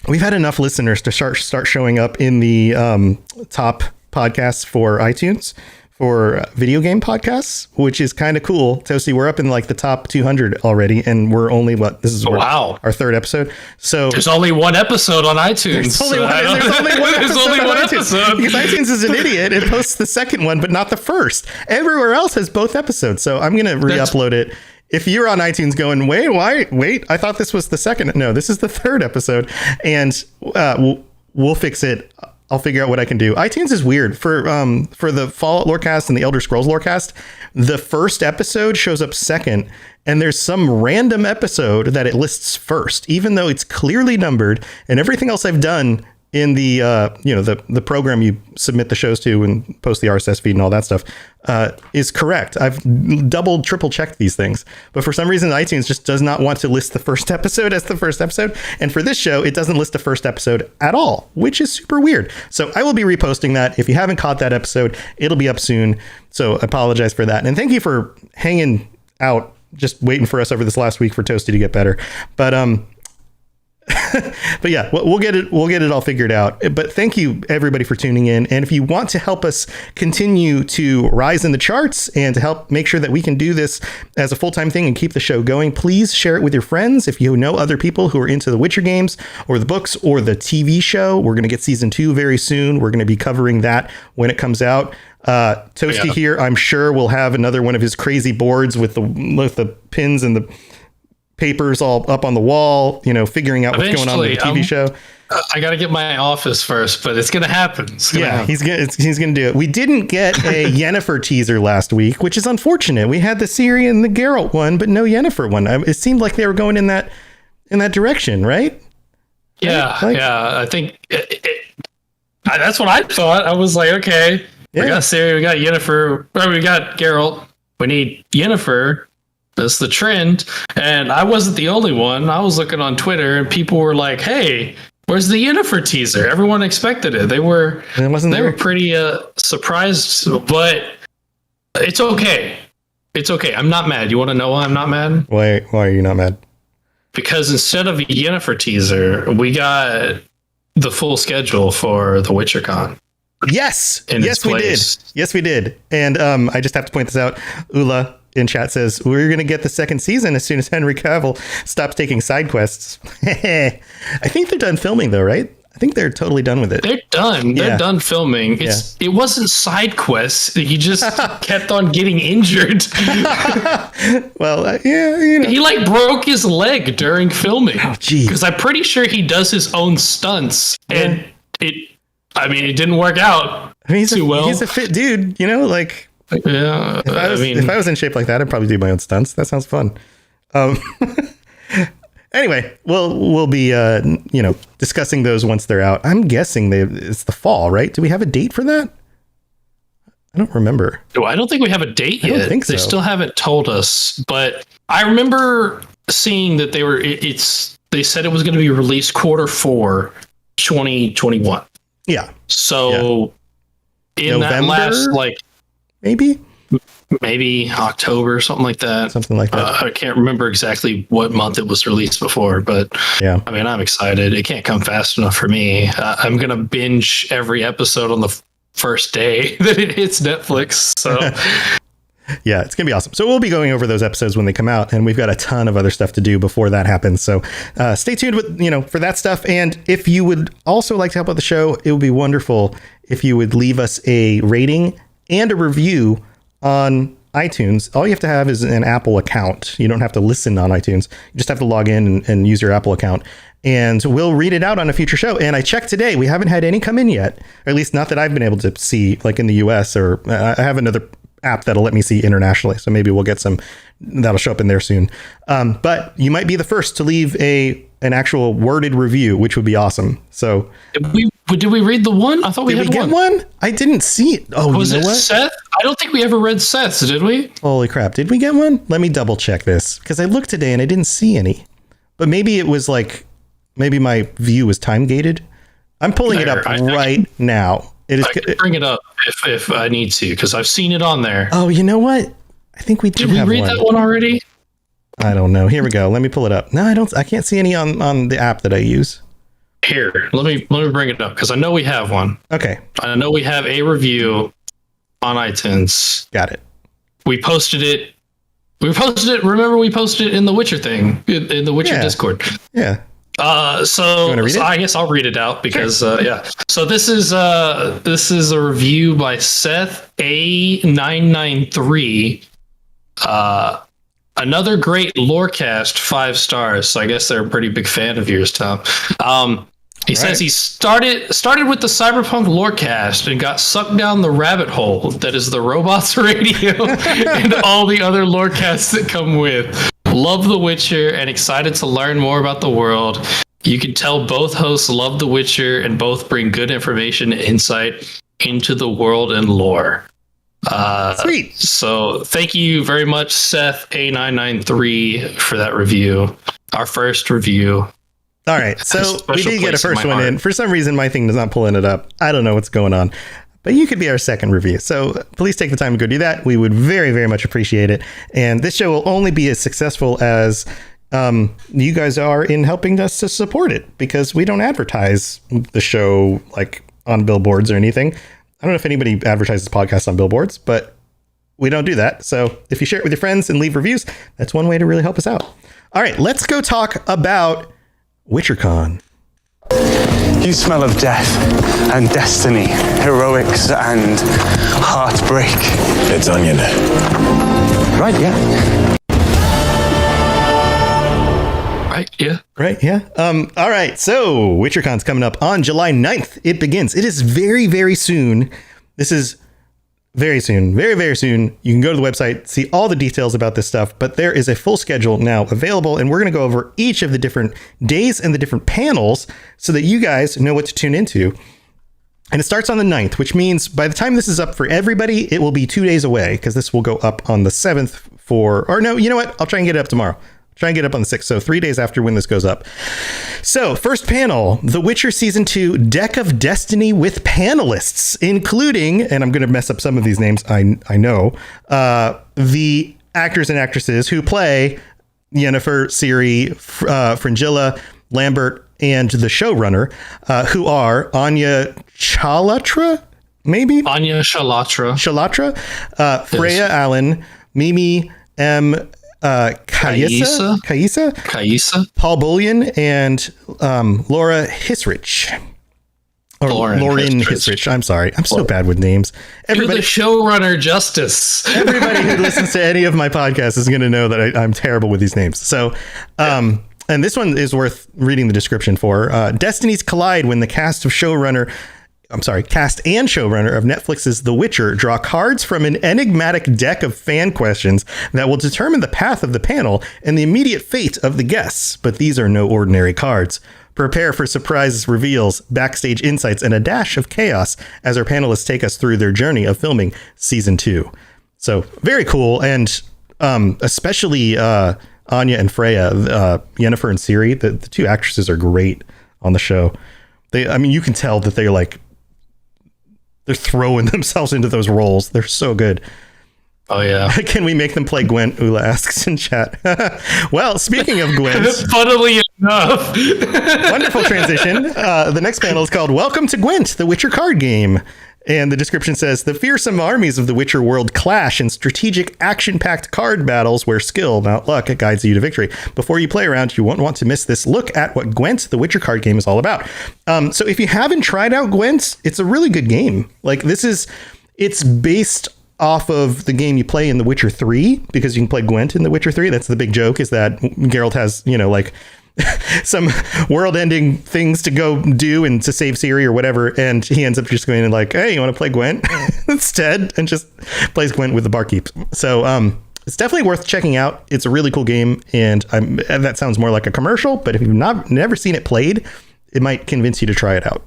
[SPEAKER 1] enough listeners to start showing up in the top podcasts for iTunes for video game podcasts, which is kind of cool. Toasty, we're up in like the top 200 already, and we're only our third episode. So
[SPEAKER 2] there's only one episode on iTunes.
[SPEAKER 1] There's only one episode because iTunes is an idiot. It posts the second one, but not the first. Everywhere else has both episodes. So I'm gonna re-upload it. If you're on iTunes going, wait, I thought this was the second. No, this is the third episode, and we'll fix it. I'll figure out what I can do. iTunes is weird for the Fallout Lorecast and the Elder Scrolls Lorecast. The first episode shows up second, and there's some random episode that it lists first, even though it's clearly numbered. And everything else I've done in the the program you submit the shows to and post the RSS feed and all that stuff is correct. I've triple checked these things, but for some reason iTunes just does not want to list the first episode as the first episode, and for this show it doesn't list the first episode at all, which is super weird. So I will be reposting that. If you haven't caught that episode, it'll be up soon, so I apologize for that, and thank you for hanging out just waiting for us over this last week for Toasty to get better. But yeah, we'll get it all figured out. But thank you everybody for tuning in. And if you want to help us continue to rise in the charts and to help make sure that we can do this as a full-time thing and keep the show going, please share it with your friends. If you know other people who are into the Witcher games or the books or the TV show, we're going to get season 2 very soon. We're going to be covering that when it comes out. Toasty here, I'm sure will have another one of his crazy boards with the pins and the papers all up on the wall, figuring out what's going on with the TV show.
[SPEAKER 2] I got to get my office first, but it's going to happen.
[SPEAKER 1] He's going to do it. We didn't get a Yennefer teaser last week, which is unfortunate. We had the Ciri and the Geralt one, but no Yennefer one. It seemed like they were going in that direction, right?
[SPEAKER 2] Yeah, I think that's what I thought. I was like, okay, we got Ciri, we got Yennefer, we got Geralt. We need Yennefer. That's the trend. And I wasn't the only one. I was looking on Twitter and people were like, hey, where's the Yennefer teaser? Everyone expected it. They were pretty surprised, but it's okay. It's okay. I'm not mad. You want to know why I'm not mad?
[SPEAKER 1] Why are you not mad?
[SPEAKER 2] Because instead of a Yennefer teaser, we got the full schedule for the WitcherCon.
[SPEAKER 1] Yes, we did. Yes, we did. And I just have to point this out. Ula in chat says we're going to get the second season as soon as Henry Cavill stops taking side quests. I think they're done filming though, right? I think they're totally done with it.
[SPEAKER 2] They're done. They're done filming. It wasn't side quests. He just kept on getting injured.
[SPEAKER 1] Well,
[SPEAKER 2] he broke his leg during filming.
[SPEAKER 1] Oh, geez.
[SPEAKER 2] Because I'm pretty sure he does his own stunts, and it didn't work out too well.
[SPEAKER 1] He's a fit dude,
[SPEAKER 2] Yeah,
[SPEAKER 1] if I was in shape like that, I'd probably do my own stunts. That sounds fun. Anyway, we'll be discussing those once they're out. I'm guessing it's the fall, right? Do we have a date for that? I don't remember.
[SPEAKER 2] I don't think we have a date yet.
[SPEAKER 1] I don't think so.
[SPEAKER 2] They still haven't told us, but I remember seeing that they said it was going to be released Q4 2021.
[SPEAKER 1] Yeah.
[SPEAKER 2] So in
[SPEAKER 1] November?
[SPEAKER 2] that last maybe October, something like that. I can't remember exactly what month it was released before, but I'm excited. It can't come fast enough for me. I'm going to binge every episode on the first day that it hits Netflix. So
[SPEAKER 1] yeah, it's going to be awesome. So we'll be going over those episodes when they come out, and we've got a ton of other stuff to do before that happens. So stay tuned for that stuff. And if you would also like to help out the show, it would be wonderful if you would leave us a rating and a review on iTunes. All you have to have is an Apple account. You don't have to listen on iTunes. You just have to log in and use your Apple account, and we'll read it out on a future show. And I checked today, we haven't had any come in yet, or at least not that I've been able to see, like in the US, or I have another app that'll let me see internationally. So maybe we'll get some that'll show up in there soon. But you might be the first to leave an actual worded review, which would be awesome. So
[SPEAKER 2] did we read the one? I thought we had one.
[SPEAKER 1] Did we get one? I didn't see it. Oh,
[SPEAKER 2] was it Seth? I don't think we ever read Seth's, did we?
[SPEAKER 1] Holy crap. Did we get one? Let me double check this, because I looked today and I didn't see any. But maybe it was maybe my view was time gated. I'm pulling it up right now. It is.
[SPEAKER 2] I can bring it up if I need to, because I've seen it on there.
[SPEAKER 1] Oh, you know what? I think we did.
[SPEAKER 2] Did we read that one already?
[SPEAKER 1] I don't know. Here we go. Let me pull it up. No, I don't. I can't see any on the app that I use.
[SPEAKER 2] Here, let me bring it up because I know we have one.
[SPEAKER 1] Okay.
[SPEAKER 2] I know we have a review on iTunes.
[SPEAKER 1] Got it.
[SPEAKER 2] We posted it. Remember, we posted it in the Witcher thing in the Witcher Discord.
[SPEAKER 1] Yeah.
[SPEAKER 2] So I guess I'll read it out because yeah. So this is a review by Seth A993. Another great lorecast, 5 stars. So I guess they're a pretty big fan of yours, Tom. He says he started with the Cyberpunk lorecast and got sucked down the rabbit hole that is the Robots Radio and all the other lorecasts that come with. Love The Witcher and excited to learn more about the world. You can tell both hosts love The Witcher and both bring good information and insight into the world and lore.
[SPEAKER 1] Sweet.
[SPEAKER 2] So thank you very much, Seth A993, for that review. Our first review.
[SPEAKER 1] All right. So we did get a first one in. For some reason, my thing is not pulling it up. I don't know what's going on. But you could be our second review. So please take the time to go do that. We would very, very much appreciate it. And this show will only be as successful as you guys are in helping us to support it, because we don't advertise the show like on billboards or anything. I don't know if anybody advertises podcasts on billboards, but we don't do that. So if you share it with your friends and leave reviews, that's one way to really help us out. All right, let's go talk about WitcherCon.
[SPEAKER 4] You smell of death and destiny, heroics and heartbreak.
[SPEAKER 5] It's onion.
[SPEAKER 4] Right, yeah.
[SPEAKER 2] Right, yeah.
[SPEAKER 1] All right, so WitcherCon's coming up on July 9th. It begins. It is very, very soon. This is very soon. Very, very soon. You can go to the website, see all the details about this stuff, but there is a full schedule now available, and we're going to go over each of the different days and the different panels so that you guys know what to tune into. And it starts on the 9th, which means by the time this is up for everybody, it will be 2 days away, because this will go up on the 7th or no, you know what? I'll try and get it up tomorrow. Try and get up on the 6th, so 3 days after when this goes up. So, first panel, The Witcher Season 2 Deck of Destiny with panelists, including, and I'm going to mess up some of these names, I know, the actors and actresses who play Yennefer, Ciri, Fringilla, Lambert, and the showrunner, who are Anya Chalotra, maybe?
[SPEAKER 2] Anya Chalotra.
[SPEAKER 1] Freya Allen, Mimi M. Kaisa, Paul Bullion, and Laura Hisrich. Or Lauren Hisrich. I'm sorry. I'm so bad with names.
[SPEAKER 2] Everybody, the showrunner justice.
[SPEAKER 1] Everybody who listens to any of my podcasts is going to know that I'm terrible with these names. So, and this one is worth reading the description for. Destinies collide when the cast and showrunner of Netflix's The Witcher draw cards from an enigmatic deck of fan questions that will determine the path of the panel and the immediate fate of the guests. But these are no ordinary cards. Prepare for surprises, reveals, backstage insights, and a dash of chaos as our panelists take us through their journey of filming season 2. So very cool. And especially Anya and Freya, Yennefer and Ciri, the two actresses are great on the show. You can tell that they're throwing themselves into those roles. They're so good.
[SPEAKER 2] Oh, yeah.
[SPEAKER 1] Can we make them play Gwent? Ula asks in chat. Well, speaking of Gwent.
[SPEAKER 2] Funnily enough.
[SPEAKER 1] Wonderful transition. The next panel is called Welcome to Gwent, the Witcher card game. And the description says, the fearsome armies of the Witcher world clash in strategic, action-packed card battles where skill, not luck, guides you to victory. Before you play around, you won't want to miss this look at what Gwent, the Witcher card game, is all about. So if you haven't tried out Gwent, it's a really good game. It's based off of the game you play in The Witcher 3, because you can play Gwent in The Witcher 3. That's the big joke, is that Geralt has, some world-ending things to go do and to save Ciri or whatever, and he ends up just going and hey, you want to play Gwent instead, and just plays Gwent with the barkeep. So it's definitely worth checking out. It's a really cool game, and that sounds more like a commercial, but if you've never seen it played, it might convince you to try it out.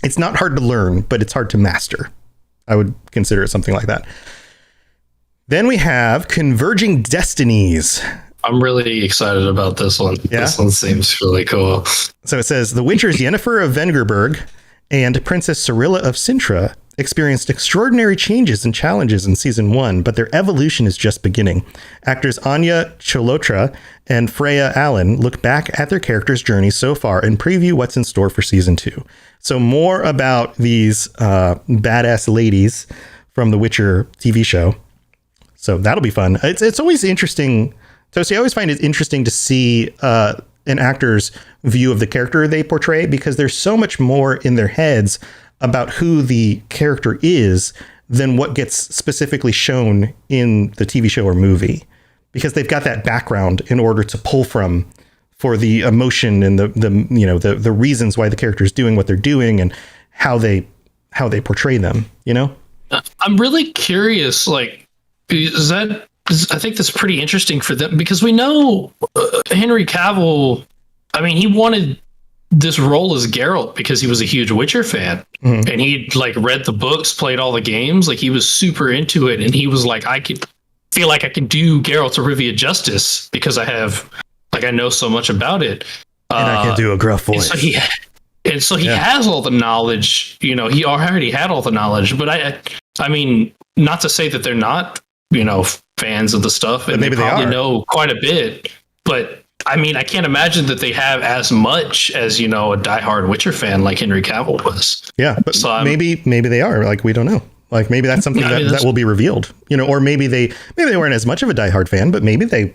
[SPEAKER 1] It's not hard to learn, but it's hard to master. I would consider it something like that. Then we have Converging Destinies.
[SPEAKER 2] I'm really excited about this one.
[SPEAKER 1] Yeah?
[SPEAKER 2] This one seems really cool.
[SPEAKER 1] So it says, the Witcher's Yennefer of Vengerberg and Princess Cyrilla of Sintra experienced extraordinary changes and challenges in season 1, but their evolution is just beginning. Actors Anya Chalotra and Freya Allen look back at their characters' journey so far and preview what's in store for season 2. So more about these badass ladies from the Witcher TV show. So that'll be fun. It's always interesting. Toasty, I always find it interesting to see an actor's view of the character they portray, because there's so much more in their heads about who the character is than what gets specifically shown in the TV show or movie, because they've got that background in order to pull from for the emotion and the reasons why the character is doing what they're doing and how they portray them, you know?
[SPEAKER 2] I'm really curious, like, I think that's pretty interesting for them, because we know Henry Cavill, I mean, he wanted this role as Geralt because he was a huge Witcher fan, and he like read the books, played all the games, like he was super into it, and he was like, I feel like I can do Geralt of Rivia justice because I know so much about it,
[SPEAKER 1] and I can do a gruff voice.
[SPEAKER 2] And so he has all the knowledge, he already had all the knowledge, but I mean, not to say that they're not, fans of the stuff, and
[SPEAKER 1] maybe
[SPEAKER 2] they probably
[SPEAKER 1] they are.
[SPEAKER 2] know quite a bit, but I mean, I can't imagine that they have as much as, a diehard Witcher fan like Henry Cavill was.
[SPEAKER 1] Yeah, but
[SPEAKER 2] so
[SPEAKER 1] maybe they are, like, we don't know. Like, maybe that's something that will be revealed, or maybe they weren't as much of a diehard fan, but maybe they,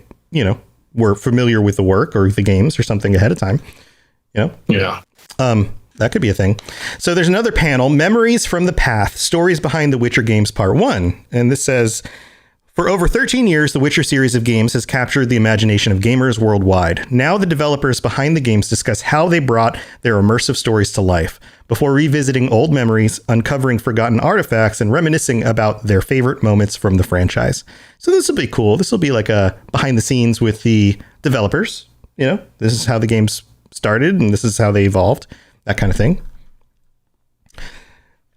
[SPEAKER 1] were familiar with the work or the games or something ahead of time,
[SPEAKER 2] Yeah.
[SPEAKER 1] That could be a thing. So there's another panel, Memories from the Path, Stories Behind the Witcher Games Part 1. And this says, for over 13 years, the Witcher series of games has captured the imagination of gamers worldwide. Now the developers behind the games discuss how they brought their immersive stories to life, before revisiting old memories, uncovering forgotten artifacts, and reminiscing about their favorite moments from the franchise. So this will be cool. This will be like a behind the scenes with the developers. This is how the games started, and this is how they evolved, that kind of thing.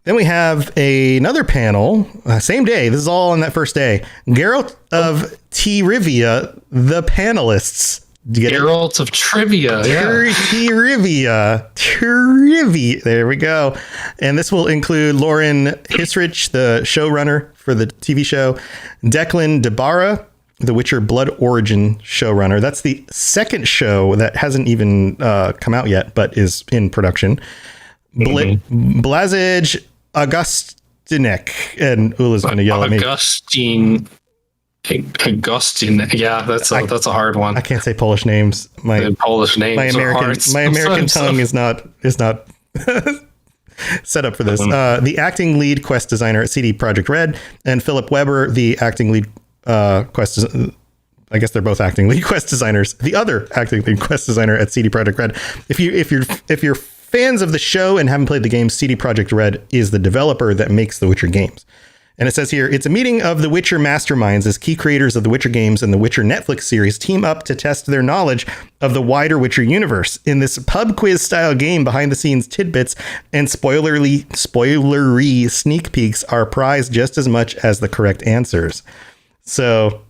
[SPEAKER 1] Then we have another panel, same day. This is all on that first day. Geralt of Rivia, the panelists.
[SPEAKER 2] Geralt of Trivia.
[SPEAKER 1] Trivia. There we go. And this will include Lauren Hisrich, the showrunner for the TV show. Declan DeBarra, the Witcher Blood Origin showrunner. That's the second show that hasn't even come out yet, but is in production. Blazej Augustinek, and Ula's going to yell at me.
[SPEAKER 2] Augustine. Yeah, that's a hard one.
[SPEAKER 1] I can't say Polish names. My
[SPEAKER 2] Polish names.
[SPEAKER 1] My American tongue is not set up for this. The acting lead quest designer at CD Projekt Red, and Philip Weber, the acting lead quest. I guess they're both acting lead quest designers. The other acting lead quest designer at CD Projekt Red. If you're fans of the show and haven't played the game, CD Projekt Red is the developer that makes the Witcher games. And it says here, it's a meeting of the Witcher masterminds as key creators of the Witcher games and the Witcher Netflix series team up to test their knowledge of the wider Witcher universe. In this pub quiz style game, behind the scenes tidbits and spoilery sneak peeks are prized just as much as the correct answers. So,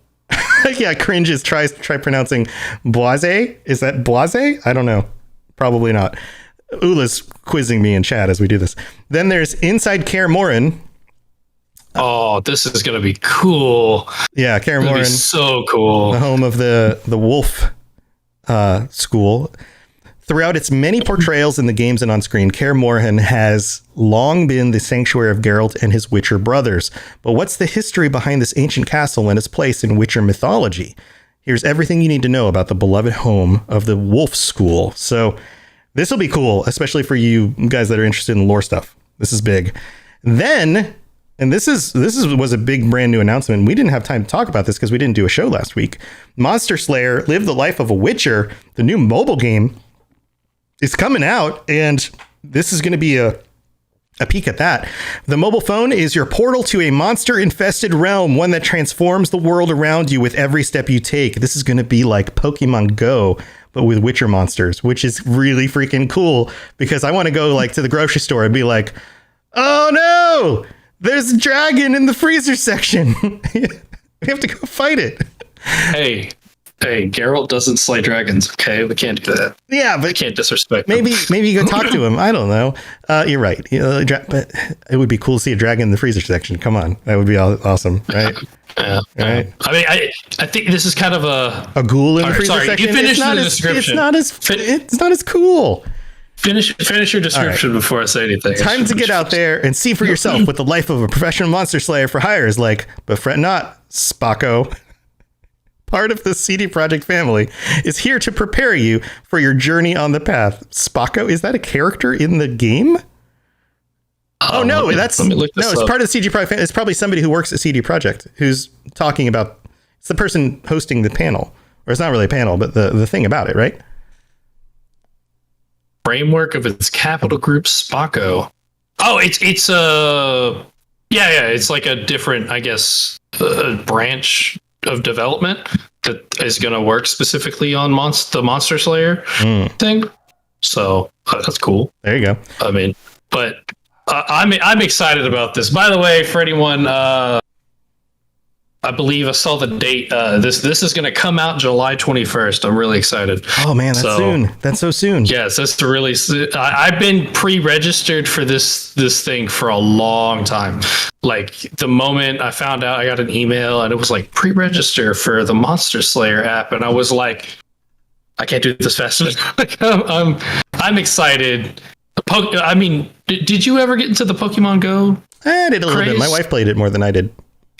[SPEAKER 1] yeah, cringes. Try pronouncing Blase. Is that Blase? I don't know. Probably not. Ula's quizzing me in chat as we do this. Then there's Inside Kaer Morhen.
[SPEAKER 2] Oh, this is going to be cool.
[SPEAKER 1] Yeah, Kaer Morhen.
[SPEAKER 2] So cool.
[SPEAKER 1] The home of the wolf school. Throughout its many portrayals in the games and on screen, Kaer Morhen has long been the sanctuary of Geralt and his Witcher brothers. But what's the history behind this ancient castle and its place in Witcher mythology? Here's everything you need to know about the beloved home of the wolf school. So this will be cool, especially for you guys that are interested in lore stuff. This is big. Then, and this was a big brand new announcement. We didn't have time to talk about this because we didn't do a show last week. Monster Slayer: Live the Life of a Witcher, the new mobile game, is coming out, and this is going to be a peek at that. The mobile phone is your portal to a monster-infested realm, one that transforms the world around you with every step you take. This is going to be like Pokemon Go, but with Witcher monsters, which is really freaking cool, because I want to go like to the grocery store and be like, oh no, there's a dragon in the freezer section. We have to go fight it.
[SPEAKER 2] Hey, Hey, Geralt doesn't slay dragons. Okay, we can't do that.
[SPEAKER 1] Yeah,
[SPEAKER 2] We
[SPEAKER 1] but
[SPEAKER 2] can't disrespect. him.
[SPEAKER 1] maybe you go talk to him. I don't know. You're right. But it would be cool to see a dragon in the freezer section. Come on, that would be awesome, right?
[SPEAKER 2] Yeah.
[SPEAKER 1] Right.
[SPEAKER 2] I mean, I think this is kind of
[SPEAKER 1] A ghoul in the
[SPEAKER 2] Sorry,
[SPEAKER 1] freezer
[SPEAKER 2] sorry, you
[SPEAKER 1] section.
[SPEAKER 2] finish
[SPEAKER 1] It's not
[SPEAKER 2] the
[SPEAKER 1] as
[SPEAKER 2] description.
[SPEAKER 1] it's not as cool.
[SPEAKER 2] finish your description before I say anything.
[SPEAKER 1] Time to get out there and see for yourself what the life of a professional monster slayer for hire is like. But fret not, Spocko. Part of the CD Projekt family is here to prepare you for your journey on the path. Spocko, is that a character in the game? Oh no,
[SPEAKER 2] let me look this
[SPEAKER 1] it's
[SPEAKER 2] up.
[SPEAKER 1] part of the CD Projekt. It's probably somebody who works at CD Projekt who's talking about. It's the person hosting the panel, or it's not really a panel, but the thing about it, right?
[SPEAKER 2] Framework of its capital group, Spocko. Oh, it's it's like a different, I guess, branch of development that is going to work specifically on the Monster Slayer thing. So that's cool.
[SPEAKER 1] There you go.
[SPEAKER 2] I mean, but I'm excited about this. By the way, for anyone, I believe I saw the date. This is going to come out July 21st. I'm really excited.
[SPEAKER 1] Oh man, that's soon. That's so soon.
[SPEAKER 2] Yes, that's the release. I've been pre-registered for this thing for a long time. Like the moment I found out, I got an email and it was like pre-register for the Monster Slayer app, and I was like, I can't do this fast enough. Like, I'm excited. I mean, did you ever get into the Pokemon Go?
[SPEAKER 1] I did a little
[SPEAKER 2] craze?
[SPEAKER 1] bit. My wife played it more than I did.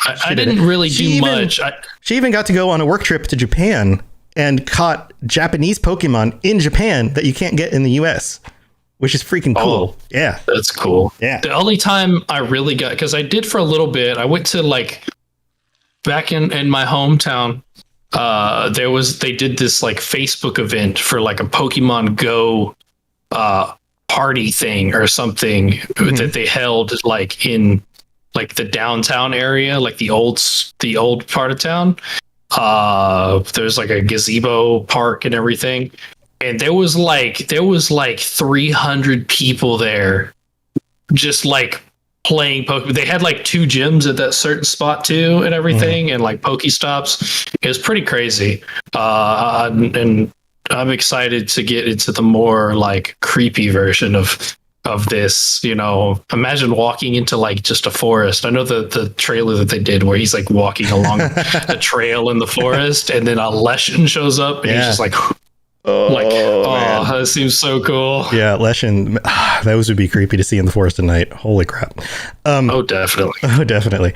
[SPEAKER 2] I didn't really do much.
[SPEAKER 1] She even got to go on a work trip to Japan and caught Japanese Pokemon in Japan that you can't get in the US, which is freaking cool. Yeah.
[SPEAKER 2] That's cool.
[SPEAKER 1] Yeah.
[SPEAKER 2] The only time I really got, because I did for a little bit, I went to like back in my hometown. They did this like Facebook event for like a Pokemon Go party thing or something that they held like in like the downtown area, like the old part of town. There's like a gazebo park and everything. And there was like 300 people there just like playing Pokemon. They had like 2 gyms at that certain spot too and everything, and like Pokestops. It was pretty crazy. And I'm excited to get into the more like creepy version of this. You know, imagine walking into like just a forest. I know the trailer that they did where he's like walking along a trail in the forest, and then a Leshen shows up and he's just like, that seems so cool.
[SPEAKER 1] Yeah, Leshen, those would be creepy to see in the forest at night. Holy crap.
[SPEAKER 2] Oh, definitely.
[SPEAKER 1] Oh, definitely.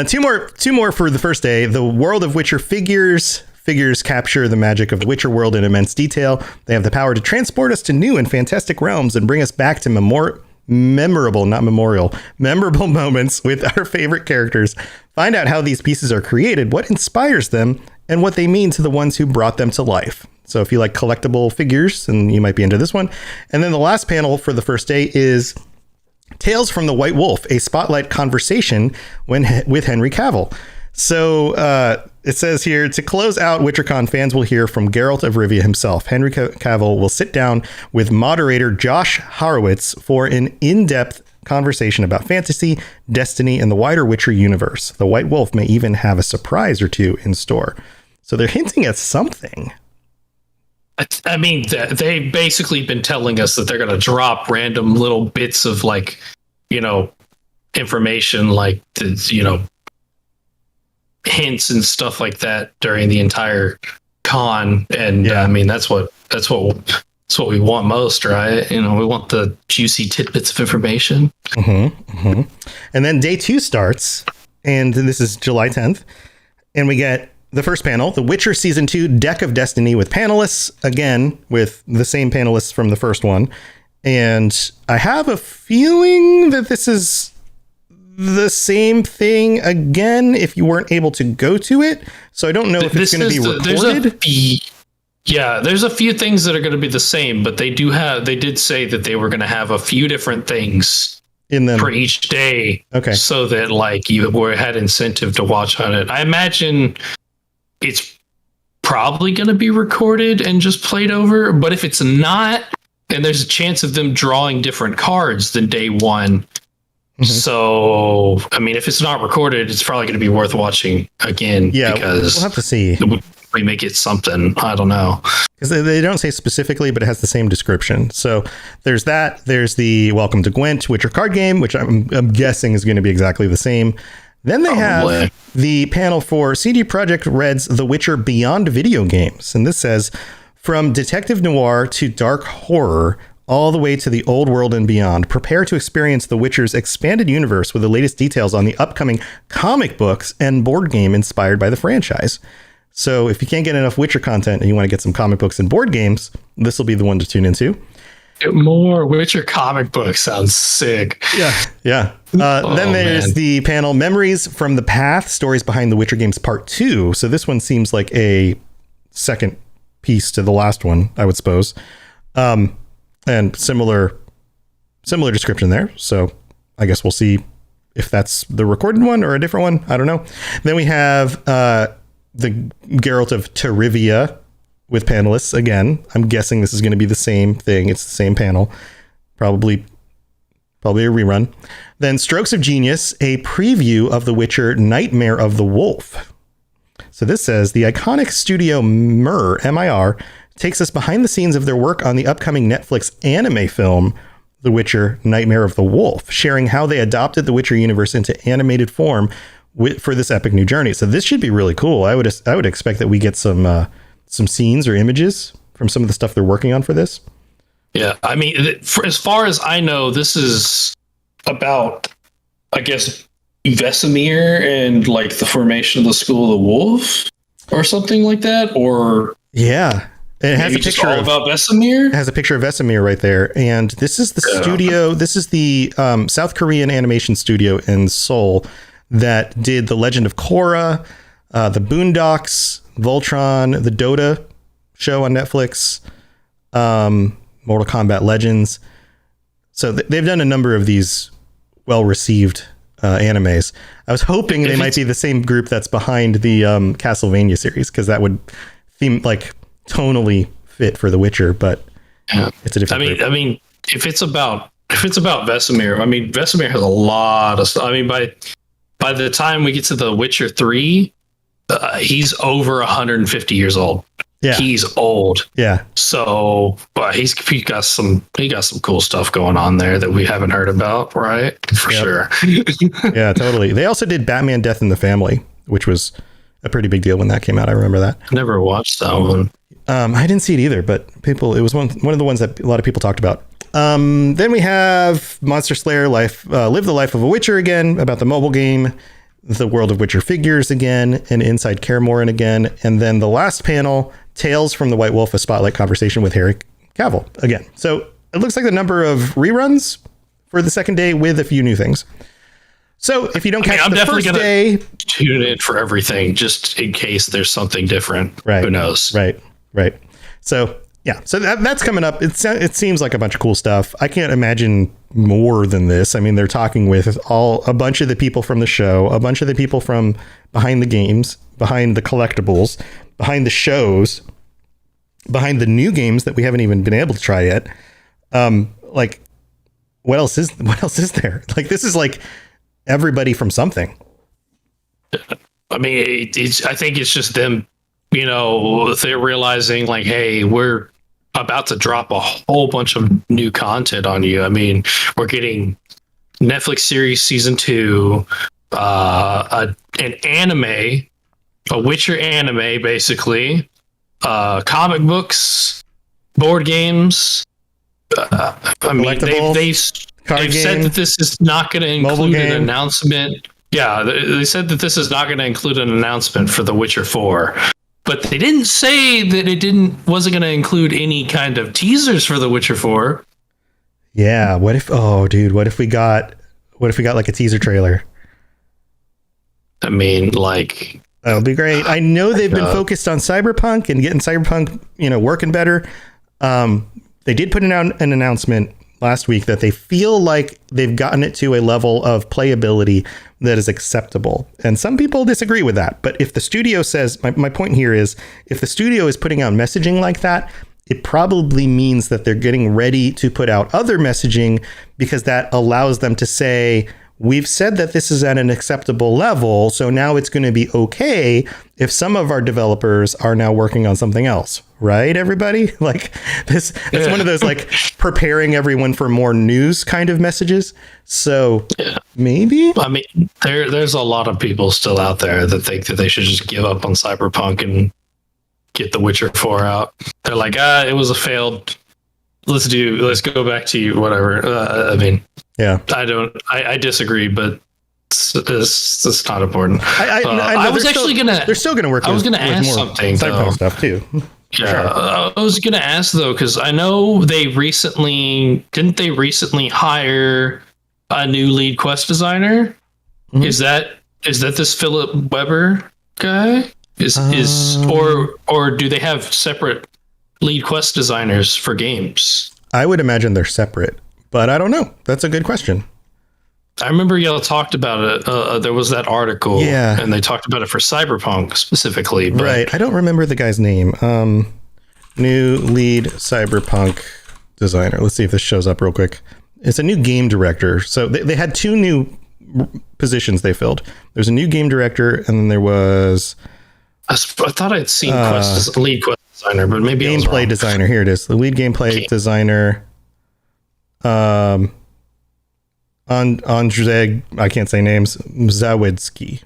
[SPEAKER 1] Two more for the first day. The world of Witcher figures. Figures capture the magic of the Witcher world in immense detail. They have the power to transport us to new and fantastic realms and bring us back to memorable moments with our favorite characters. Find out how these pieces are created, what inspires them, and what they mean to the ones who brought them to life. So if you like collectible figures, then you might be into this one. And then the last panel for the first day is Tales from the White Wolf, a spotlight conversation with Henry Cavill. So it says here, to close out WitcherCon, fans will hear from Geralt of Rivia himself. Henry Cavill will sit down with moderator Josh Horowitz for an in-depth conversation about fantasy, destiny, and the wider Witcher universe. The White Wolf may even have a surprise or two in store. So they're hinting at something.
[SPEAKER 2] I mean, they've basically been telling us that they're going to drop random little bits of like, you know, information like, you know, hints and stuff like that during the entire con. And I mean, that's what we want most, right? You know, we want the juicy tidbits of information.
[SPEAKER 1] And then day 2 starts, and this is July 10th, and we get the first panel, The Witcher Season 2 Deck of Destiny, with panelists, again, with the same panelists from the first one. And I have a feeling that this is the same thing again if you weren't able to go to it. So I don't know if it's going to be recorded.
[SPEAKER 2] There's a few things that are going to be the same, but they did say that they were going to have a few different things
[SPEAKER 1] in them
[SPEAKER 2] for each day.
[SPEAKER 1] Okay.
[SPEAKER 2] So that like you had incentive to watch on it. I imagine it's probably going to be recorded and just played over. But if it's not, then there's a chance of them drawing different cards than day 1. So, I mean, if it's not recorded, it's probably going to be worth watching again.
[SPEAKER 1] Yeah,
[SPEAKER 2] because
[SPEAKER 1] we'll have to see.
[SPEAKER 2] we make it something. I don't know.
[SPEAKER 1] Because they don't say specifically, but it has the same description. So there's that. There's the Welcome to Gwent Witcher card game, which I'm guessing is going to be exactly the same. Then they have the panel for CD Projekt Red's The Witcher Beyond video games. And this says, from detective noir to dark horror, all the way to the old world and beyond, prepare to experience The Witcher's expanded universe with the latest details on the upcoming comic books and board game inspired by the franchise. So if you can't get enough Witcher content and you want to get some comic books and board games, this will be the one to tune into.
[SPEAKER 2] More Witcher comic books sounds sick.
[SPEAKER 1] Yeah. Then there's the panel Memories from the Path, Stories Behind the Witcher Games Part 2. So this one seems like a second piece to the last one, I would suppose. And similar description there. So I guess we'll see if that's the recorded one or a different one. I don't know. Then we have the Geralt of Tarivia with panelists again. I'm guessing this is going to be the same thing. It's the same panel. Probably a rerun. Then Strokes of Genius, a preview of The Witcher Nightmare of the Wolf. So this says the iconic studio Mir, M-I-R, takes us behind the scenes of their work on the upcoming Netflix anime film, The Witcher Nightmare of the Wolf, sharing how they adopted the Witcher universe into animated form for this epic new journey. So this should be really cool. I would expect that we get some scenes or images from some of the stuff they're working on for this.
[SPEAKER 2] Yeah, I mean, as far as I know, this is about, I guess, Vesemir and like the formation of the School of the Wolf or something like that, or
[SPEAKER 1] yeah. It has a picture
[SPEAKER 2] all about Vesemir.
[SPEAKER 1] It has a picture of Vesemir right there, and this is the studio. This is the South Korean animation studio in Seoul that did The Legend of Korra, the Boondocks, Voltron, the Dota show on Netflix, Mortal Kombat Legends. So they've done a number of these well-received animes. I was hoping they might be the same group that's behind the Castlevania series, because that would seem like tonally fit for The Witcher, but it's a different group.
[SPEAKER 2] I mean, if it's about Vesemir, I mean, Vesemir has a lot of stuff. I mean, by the time we get to The Witcher 3, he's over 150 years old. Yeah, he's old. Yeah. So, but he got some cool stuff going on there that we haven't heard about, right? For sure.
[SPEAKER 1] Yeah, totally. They also did Batman: Death in the Family, which was a pretty big deal when that came out. I remember that.
[SPEAKER 2] Never watched that one.
[SPEAKER 1] I didn't see it either, but it was one of the ones that a lot of people talked about. Then we have Monster Slayer Live the Life of a Witcher again, about the mobile game, the World of Witcher figures again, and Inside Kaer again. And then the last panel, Tales from the White Wolf, a spotlight conversation with Harry Cavill again. So it looks like the number of reruns for the second day with a few new things. So if you don't catch the first day,
[SPEAKER 2] tune in for everything just in case there's something different.
[SPEAKER 1] Right.
[SPEAKER 2] Who knows?
[SPEAKER 1] Right. So yeah, so that's coming up. It seems like a bunch of cool stuff. I can't imagine more than this. I mean, they're talking with a bunch of the people from the show, a bunch of the people from behind the games, behind the collectibles, behind the shows, behind the new games that we haven't even been able to try yet. Like, what else is there? Like, this is like everybody from something.
[SPEAKER 2] I mean, I think it's just them, they're realizing like, hey, we're about to drop a whole bunch of new content on you. I mean, we're getting Netflix series season 2, an anime, a Witcher anime, basically, comic books, board games. I mean, they've said that this is not going to include an announcement. Yeah, they said that this is not going to include an announcement for The Witcher 4. But they didn't say that it wasn't going to include any kind of teasers for The Witcher 4.
[SPEAKER 1] Yeah, what if we got like a teaser trailer?
[SPEAKER 2] I mean, like,
[SPEAKER 1] that would be great. I know they've been focused on Cyberpunk and getting Cyberpunk, working better. They did put out an announcement last week that they feel like they've gotten it to a level of playability that is acceptable. And some people disagree with that. But if the studio says, my point here is, if the studio is putting out messaging like that, it probably means that they're getting ready to put out other messaging, because that allows them to say, we've said that this is at an acceptable level, so now it's going to be okay if some of our developers are now working on something else, right, everybody? Like this, it's one of those like preparing everyone for more news kind of messages. So maybe.
[SPEAKER 2] I mean, there's a lot of people still out there that think that they should just give up on Cyberpunk and get The Witcher 4 out. They're like, it was a failed. Let's go back to whatever. I mean,
[SPEAKER 1] yeah,
[SPEAKER 2] I disagree, but it's not important.
[SPEAKER 1] I
[SPEAKER 2] was actually
[SPEAKER 1] they're still gonna work.
[SPEAKER 2] I was gonna ask something
[SPEAKER 1] Cyberpunk stuff too.
[SPEAKER 2] Yeah,
[SPEAKER 1] Sure.
[SPEAKER 2] I was gonna ask though, because I know they recently hire a new lead quest designer.
[SPEAKER 1] Mhm.
[SPEAKER 2] Is that this Philip Weber guy? Or do they have separate lead quest designers for games?
[SPEAKER 1] I would imagine they're separate, but I don't know. That's a good question.
[SPEAKER 2] I remember y'all talked about it. There was that article, and they talked about it for Cyberpunk specifically. But
[SPEAKER 1] Right. I don't remember the guy's name. New lead Cyberpunk designer. Let's see if this shows up real quick. It's a new game director. So they had two new positions they filled. There's a new game director, and then there was...
[SPEAKER 2] I thought I'd seen lead quest designer, but maybe
[SPEAKER 1] gameplay designer. Here it is. The lead gameplay designer. Andrzej, I can't say names. Zawadzki. Is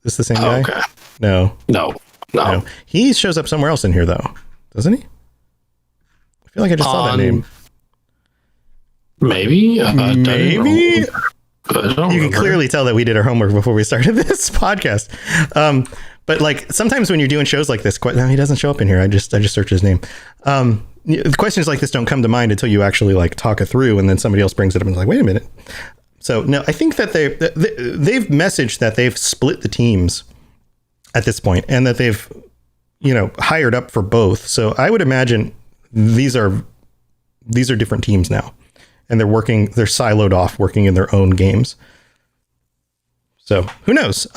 [SPEAKER 1] this the same guy?
[SPEAKER 2] Okay.
[SPEAKER 1] No. He shows up somewhere else in here though, doesn't he? I feel like I just saw that name.
[SPEAKER 2] Maybe.
[SPEAKER 1] Maybe.
[SPEAKER 2] I don't
[SPEAKER 1] You can clearly tell that we did our homework before we started this podcast. But like sometimes when you're doing shows like this, no, he doesn't show up in here. I just searched his name. The questions like this don't come to mind until you actually like talk it through, and then somebody else brings it up and is like, wait a minute. So no, I think that they've messaged that they've split the teams at this point, and that they've hired up for both. So I would imagine these are different teams now, and they're siloed off, working in their own games. So who knows?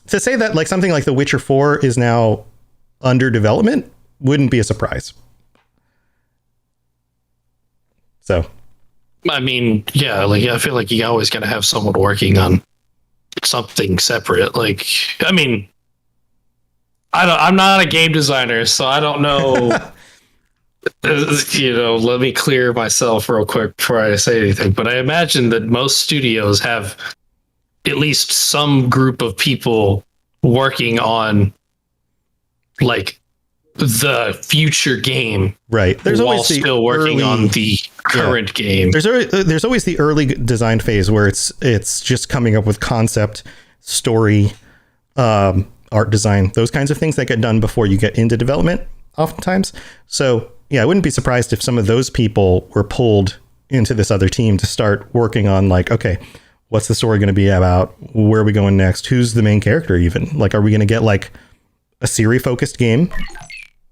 [SPEAKER 1] To say that like something like The Witcher 4 is now under development wouldn't be a surprise. So,
[SPEAKER 2] I mean, I feel like you always got to have someone working on something separate. Like, I mean, I'm not a game designer, so I don't know. Let me clear myself real quick before I say anything. But I imagine that most studios have at least some group of people working on like the future game,
[SPEAKER 1] right? There's
[SPEAKER 2] while
[SPEAKER 1] always
[SPEAKER 2] still working on the current game.
[SPEAKER 1] There's always the early design phase where it's just coming up with concept, story, art design, those kinds of things that get done before you get into development oftentimes. So yeah, I wouldn't be surprised if some of those people were pulled into this other team to start working on like, okay, what's the story going to be about? Where are we going next? Who's the main character even? Like, are we going to get like a Siri focused game?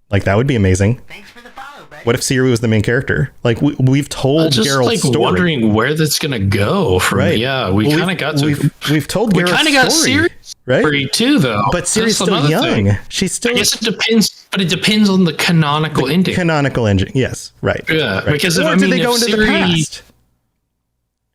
[SPEAKER 1] Like, that would be amazing.
[SPEAKER 5] Thanks for the follow, buddy.
[SPEAKER 1] What if Siri was the main character? Like, we've told
[SPEAKER 2] just
[SPEAKER 1] Geralt's
[SPEAKER 2] like
[SPEAKER 1] story.
[SPEAKER 2] wondering where that's going to go from.
[SPEAKER 1] Right.
[SPEAKER 2] Yeah, we kind of got to.
[SPEAKER 1] We've told
[SPEAKER 2] We
[SPEAKER 1] Geralt's
[SPEAKER 2] kind of got
[SPEAKER 1] story, right?
[SPEAKER 2] Siri too, though.
[SPEAKER 1] But Siri's
[SPEAKER 2] That's
[SPEAKER 1] still
[SPEAKER 2] another
[SPEAKER 1] young.
[SPEAKER 2] thing.
[SPEAKER 1] She's still
[SPEAKER 2] I guess it depends, but it depends on the canonical ending.
[SPEAKER 1] canonical engine. Yes, right.
[SPEAKER 2] Yeah,
[SPEAKER 1] right.
[SPEAKER 2] because
[SPEAKER 1] or
[SPEAKER 2] I
[SPEAKER 1] do
[SPEAKER 2] mean,
[SPEAKER 1] they go
[SPEAKER 2] if
[SPEAKER 1] into
[SPEAKER 2] Siri,
[SPEAKER 1] the past?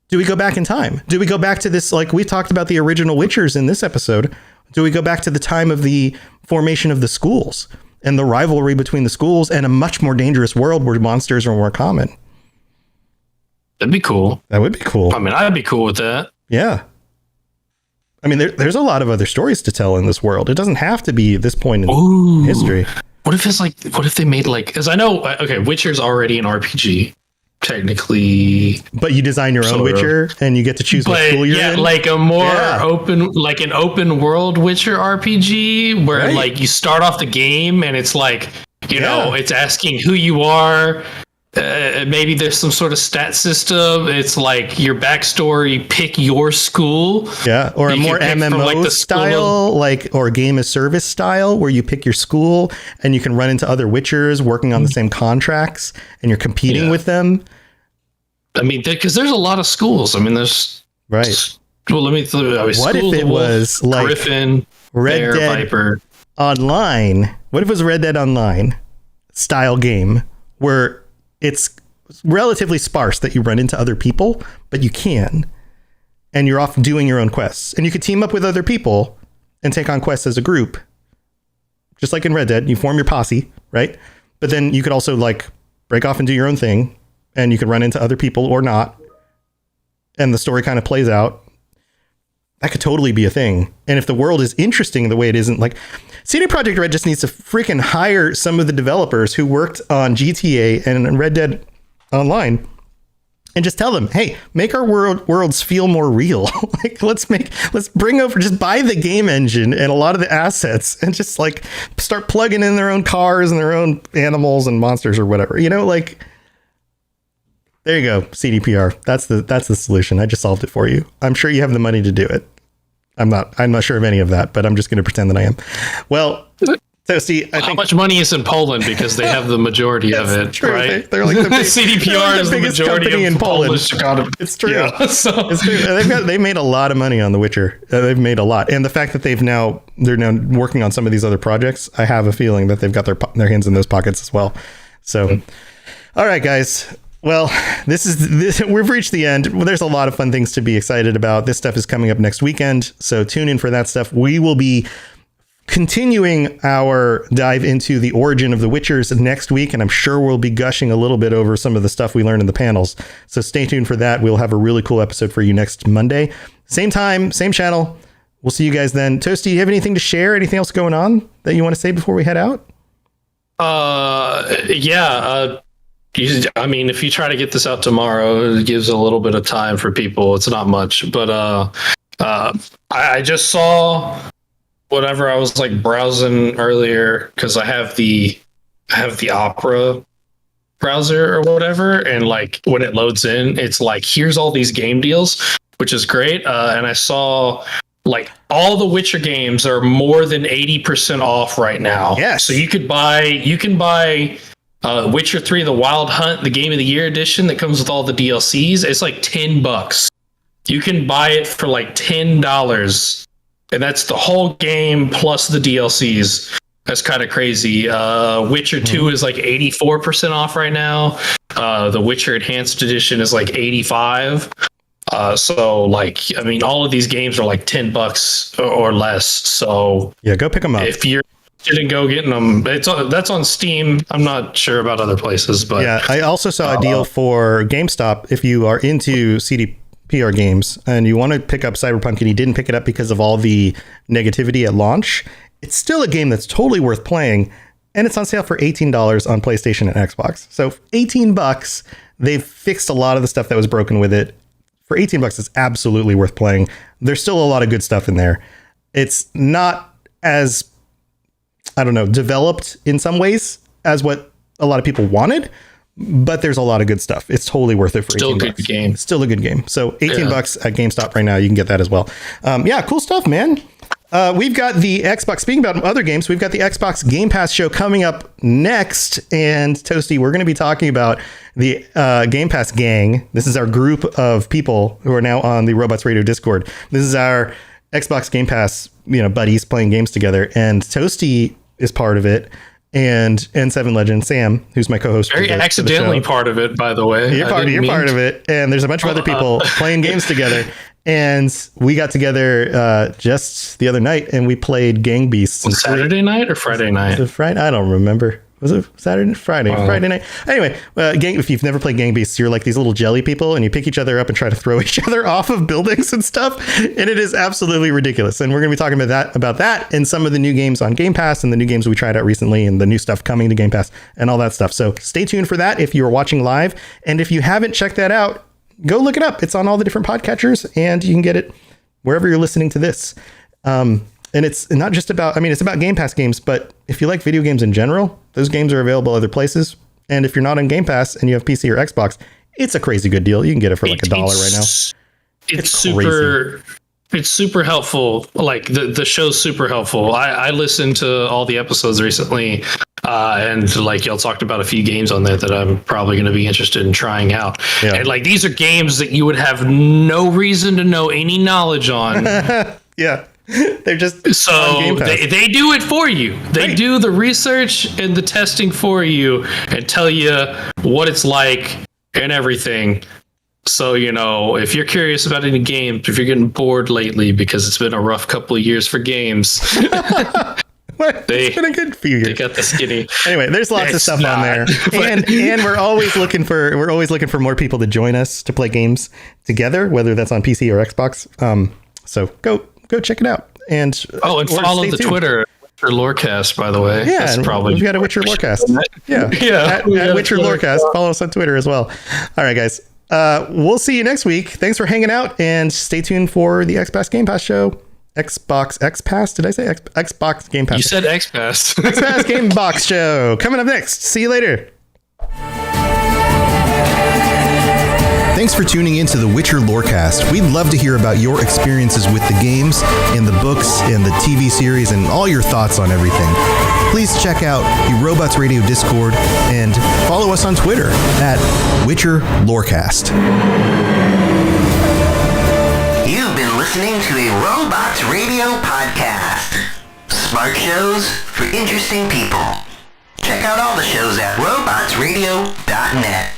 [SPEAKER 1] Do we go back in time? Do we go back to this? Like we talked about the original Witchers in this episode. Do we go back to the time of the formation of the schools and the rivalry between the schools and a much more dangerous world where monsters are more common?
[SPEAKER 2] That'd be cool.
[SPEAKER 1] That would be cool.
[SPEAKER 2] I mean, I'd be cool with that.
[SPEAKER 1] Yeah. I mean, there's a lot of other stories to tell in this world. It doesn't have to be this point in history.
[SPEAKER 2] What if they made like, because I know, okay, Witcher's already an RPG, technically.
[SPEAKER 1] But you design your own
[SPEAKER 2] Sort of.
[SPEAKER 1] Witcher and you get to choose what school you're in.
[SPEAKER 2] Like a more open, like an open world Witcher RPG where
[SPEAKER 1] Right.
[SPEAKER 2] like you start off the game and it's like, you know, it's asking who you are. Maybe there's some sort of stat system. It's like your backstory, pick your school.
[SPEAKER 1] Yeah, or a
[SPEAKER 2] You
[SPEAKER 1] more
[SPEAKER 2] can pick from,
[SPEAKER 1] MMO
[SPEAKER 2] like, the
[SPEAKER 1] style, like, or game as service style, where you pick your school and you can run into other Witchers working on the same contracts and you're competing with them.
[SPEAKER 2] I mean, because there's a lot of schools. I mean, there's
[SPEAKER 1] Right.
[SPEAKER 2] Well, let me.
[SPEAKER 1] What if it was like
[SPEAKER 2] Griffin,
[SPEAKER 1] Red
[SPEAKER 2] Bear,
[SPEAKER 1] Dead
[SPEAKER 2] Viper
[SPEAKER 1] Online? What if it was Red Dead Online style game where it's relatively sparse that you run into other people, but you can. And you're off doing your own quests. And you could team up with other people and take on quests as a group. Just like in Red Dead, you form your posse, right? But then you could also like break off and do your own thing, and you could run into other people or not. And the story kind of plays out. That could totally be a thing. And if the world is interesting the way it isn't, like CD Projekt Red just needs to freaking hire some of the developers who worked on GTA and Red Dead Online and just tell them, hey, make our worlds feel more real. Like let's bring over, just buy the game engine and a lot of the assets and just like start plugging in their own cars and their own animals and monsters or whatever, you know, like there you go. CDPR. That's the solution. I just solved it for you. I'm sure you have the money to do it. I'm not sure of any of that, but I'm just going to pretend that I am. Well, Toasty,
[SPEAKER 2] how much money is in Poland because they have the majority of it,
[SPEAKER 1] true.
[SPEAKER 2] Right?
[SPEAKER 1] They're like the
[SPEAKER 2] CDPR is the majority of
[SPEAKER 1] in Poland.
[SPEAKER 2] It's true. Yeah, so.
[SPEAKER 1] It's true. They made a lot of money on The Witcher. They've made a lot, and the fact that they're now working on some of these other projects, I have a feeling that they've got their hands in those pockets as well. So, all right, guys. Well, we've reached the end. Well, there's a lot of fun things to be excited about. This stuff is coming up next weekend, so tune in for that stuff. We will be continuing our dive into the origin of the Witchers next week, and I'm sure we'll be gushing a little bit over some of the stuff we learned in the panels. So stay tuned for that. We'll have a really cool episode for you next Monday. Same time, same channel. We'll see you guys then. Toasty, do you have anything to share? Anything else going on that you want to say before we head out?
[SPEAKER 2] Yeah. I mean, if you try to get this out tomorrow, it gives a little bit of time for people. It's not much, but I just saw whatever I was like browsing earlier because I have the Opera browser or whatever, and like when it loads in, it's like here's all these game deals, which is great. And I saw like all the Witcher games are more than 80% off right now.
[SPEAKER 1] Yes.
[SPEAKER 2] So you can buy Witcher 3, the Wild Hunt, the Game of the Year edition that comes with all the DLCs. It's like $10. You can buy it for like $10, and that's the whole game plus the DLCs. That's kind of crazy. Witcher 2 is like 84% off right now. The Witcher Enhanced Edition is like 85. So like, I mean, all of these games are like $10 or less. So
[SPEAKER 1] yeah, go pick them up.
[SPEAKER 2] If you're didn't go getting them, that's on Steam. I'm not sure about other places, but
[SPEAKER 1] yeah, I also saw a deal for GameStop. If you are into CDPR games and you want to pick up Cyberpunk and you didn't pick it up because of all the negativity at launch, it's still a game that's totally worth playing, and it's on sale for $18 on PlayStation and Xbox. So $18, they've fixed a lot of the stuff that was broken with it. For $18, it's absolutely worth playing. There's still a lot of good stuff in there. It's not as developed in some ways as what a lot of people wanted, but there's a lot of good stuff. It's totally worth it for $18.
[SPEAKER 2] Still a good game.
[SPEAKER 1] Still a good game. So $18 at GameStop right now. You can get that as well. Yeah, cool stuff, man. We've got the Xbox, speaking about other games, we've got the Xbox Game Pass show coming up next. And Toasty, we're going to be talking about the Game Pass gang. This is our group of people who are now on the Robots Radio Discord. This is our Xbox Game Pass, buddies playing games together. And Toasty is part of it, and N7 Legend Sam, who's my co-host,
[SPEAKER 2] very accidentally part of it, by the way.
[SPEAKER 1] You're part of it, and there's a bunch of other people playing games together. And we got together just the other night, and we played Gang Beasts.
[SPEAKER 2] Saturday night or Friday night?
[SPEAKER 1] Friday, I don't remember. Was it Saturday? Friday night. Anyway, if you've never played Gang Beasts, you're like these little jelly people, and you pick each other up and try to throw each other off of buildings and stuff. And it is absolutely ridiculous. And we're going to be talking about that and some of the new games on Game Pass and the new games we tried out recently and the new stuff coming to Game Pass and all that stuff. So stay tuned for that if you're watching live. And if you haven't checked that out, go look it up. It's on all the different podcatchers, and you can get it wherever you're listening to this. And it's not just about, it's about Game Pass games, but if you like video games in general, those games are available other places. And if you're not on Game Pass and you have PC or Xbox, it's a crazy good deal. You can get it for like $1 right now.
[SPEAKER 2] It's super helpful. Like the show's super helpful. I listened to all the episodes recently, and like y'all talked about a few games on there that I'm probably going to be interested in trying out. Yeah. And like these are games that you would have no reason to know any knowledge on.
[SPEAKER 1] Yeah. They're just
[SPEAKER 2] they do it for you. They do the research and the testing for you and tell you what it's like and everything. So, if you're curious about any games, if you're getting bored lately because it's been a rough couple of years for games,
[SPEAKER 1] it's been a good few years.
[SPEAKER 2] They got the skinny.
[SPEAKER 1] Anyway, there's lots of stuff on there, and we're always looking for more people to join us to play games together, whether that's on PC or Xbox. So go check it out, and
[SPEAKER 2] follow the
[SPEAKER 1] tuned.
[SPEAKER 2] Twitter. Witcher Lorecast, by the way.
[SPEAKER 1] Yeah,
[SPEAKER 2] that's probably
[SPEAKER 1] we've got a Witcher Lorecast. Yeah, at Witcher Lorecast. Follow us on Twitter as well. All right, guys. We'll see you next week. Thanks for hanging out, and stay tuned for the Xbox Game Pass show. Xbox X Pass? Did I say Xbox Game Pass?
[SPEAKER 2] You said X Pass.
[SPEAKER 1] X Pass Game Box show coming up next. See you later. Thanks for tuning in to the Witcher Lorecast. We'd love to hear about your experiences with the games and the books and the TV series and all your thoughts on everything. Please check out the Robots Radio Discord and follow us on Twitter at Witcher Lorecast.
[SPEAKER 5] You've been listening to a Robots Radio podcast. Smart shows for interesting people. Check out all the shows at robotsradio.net.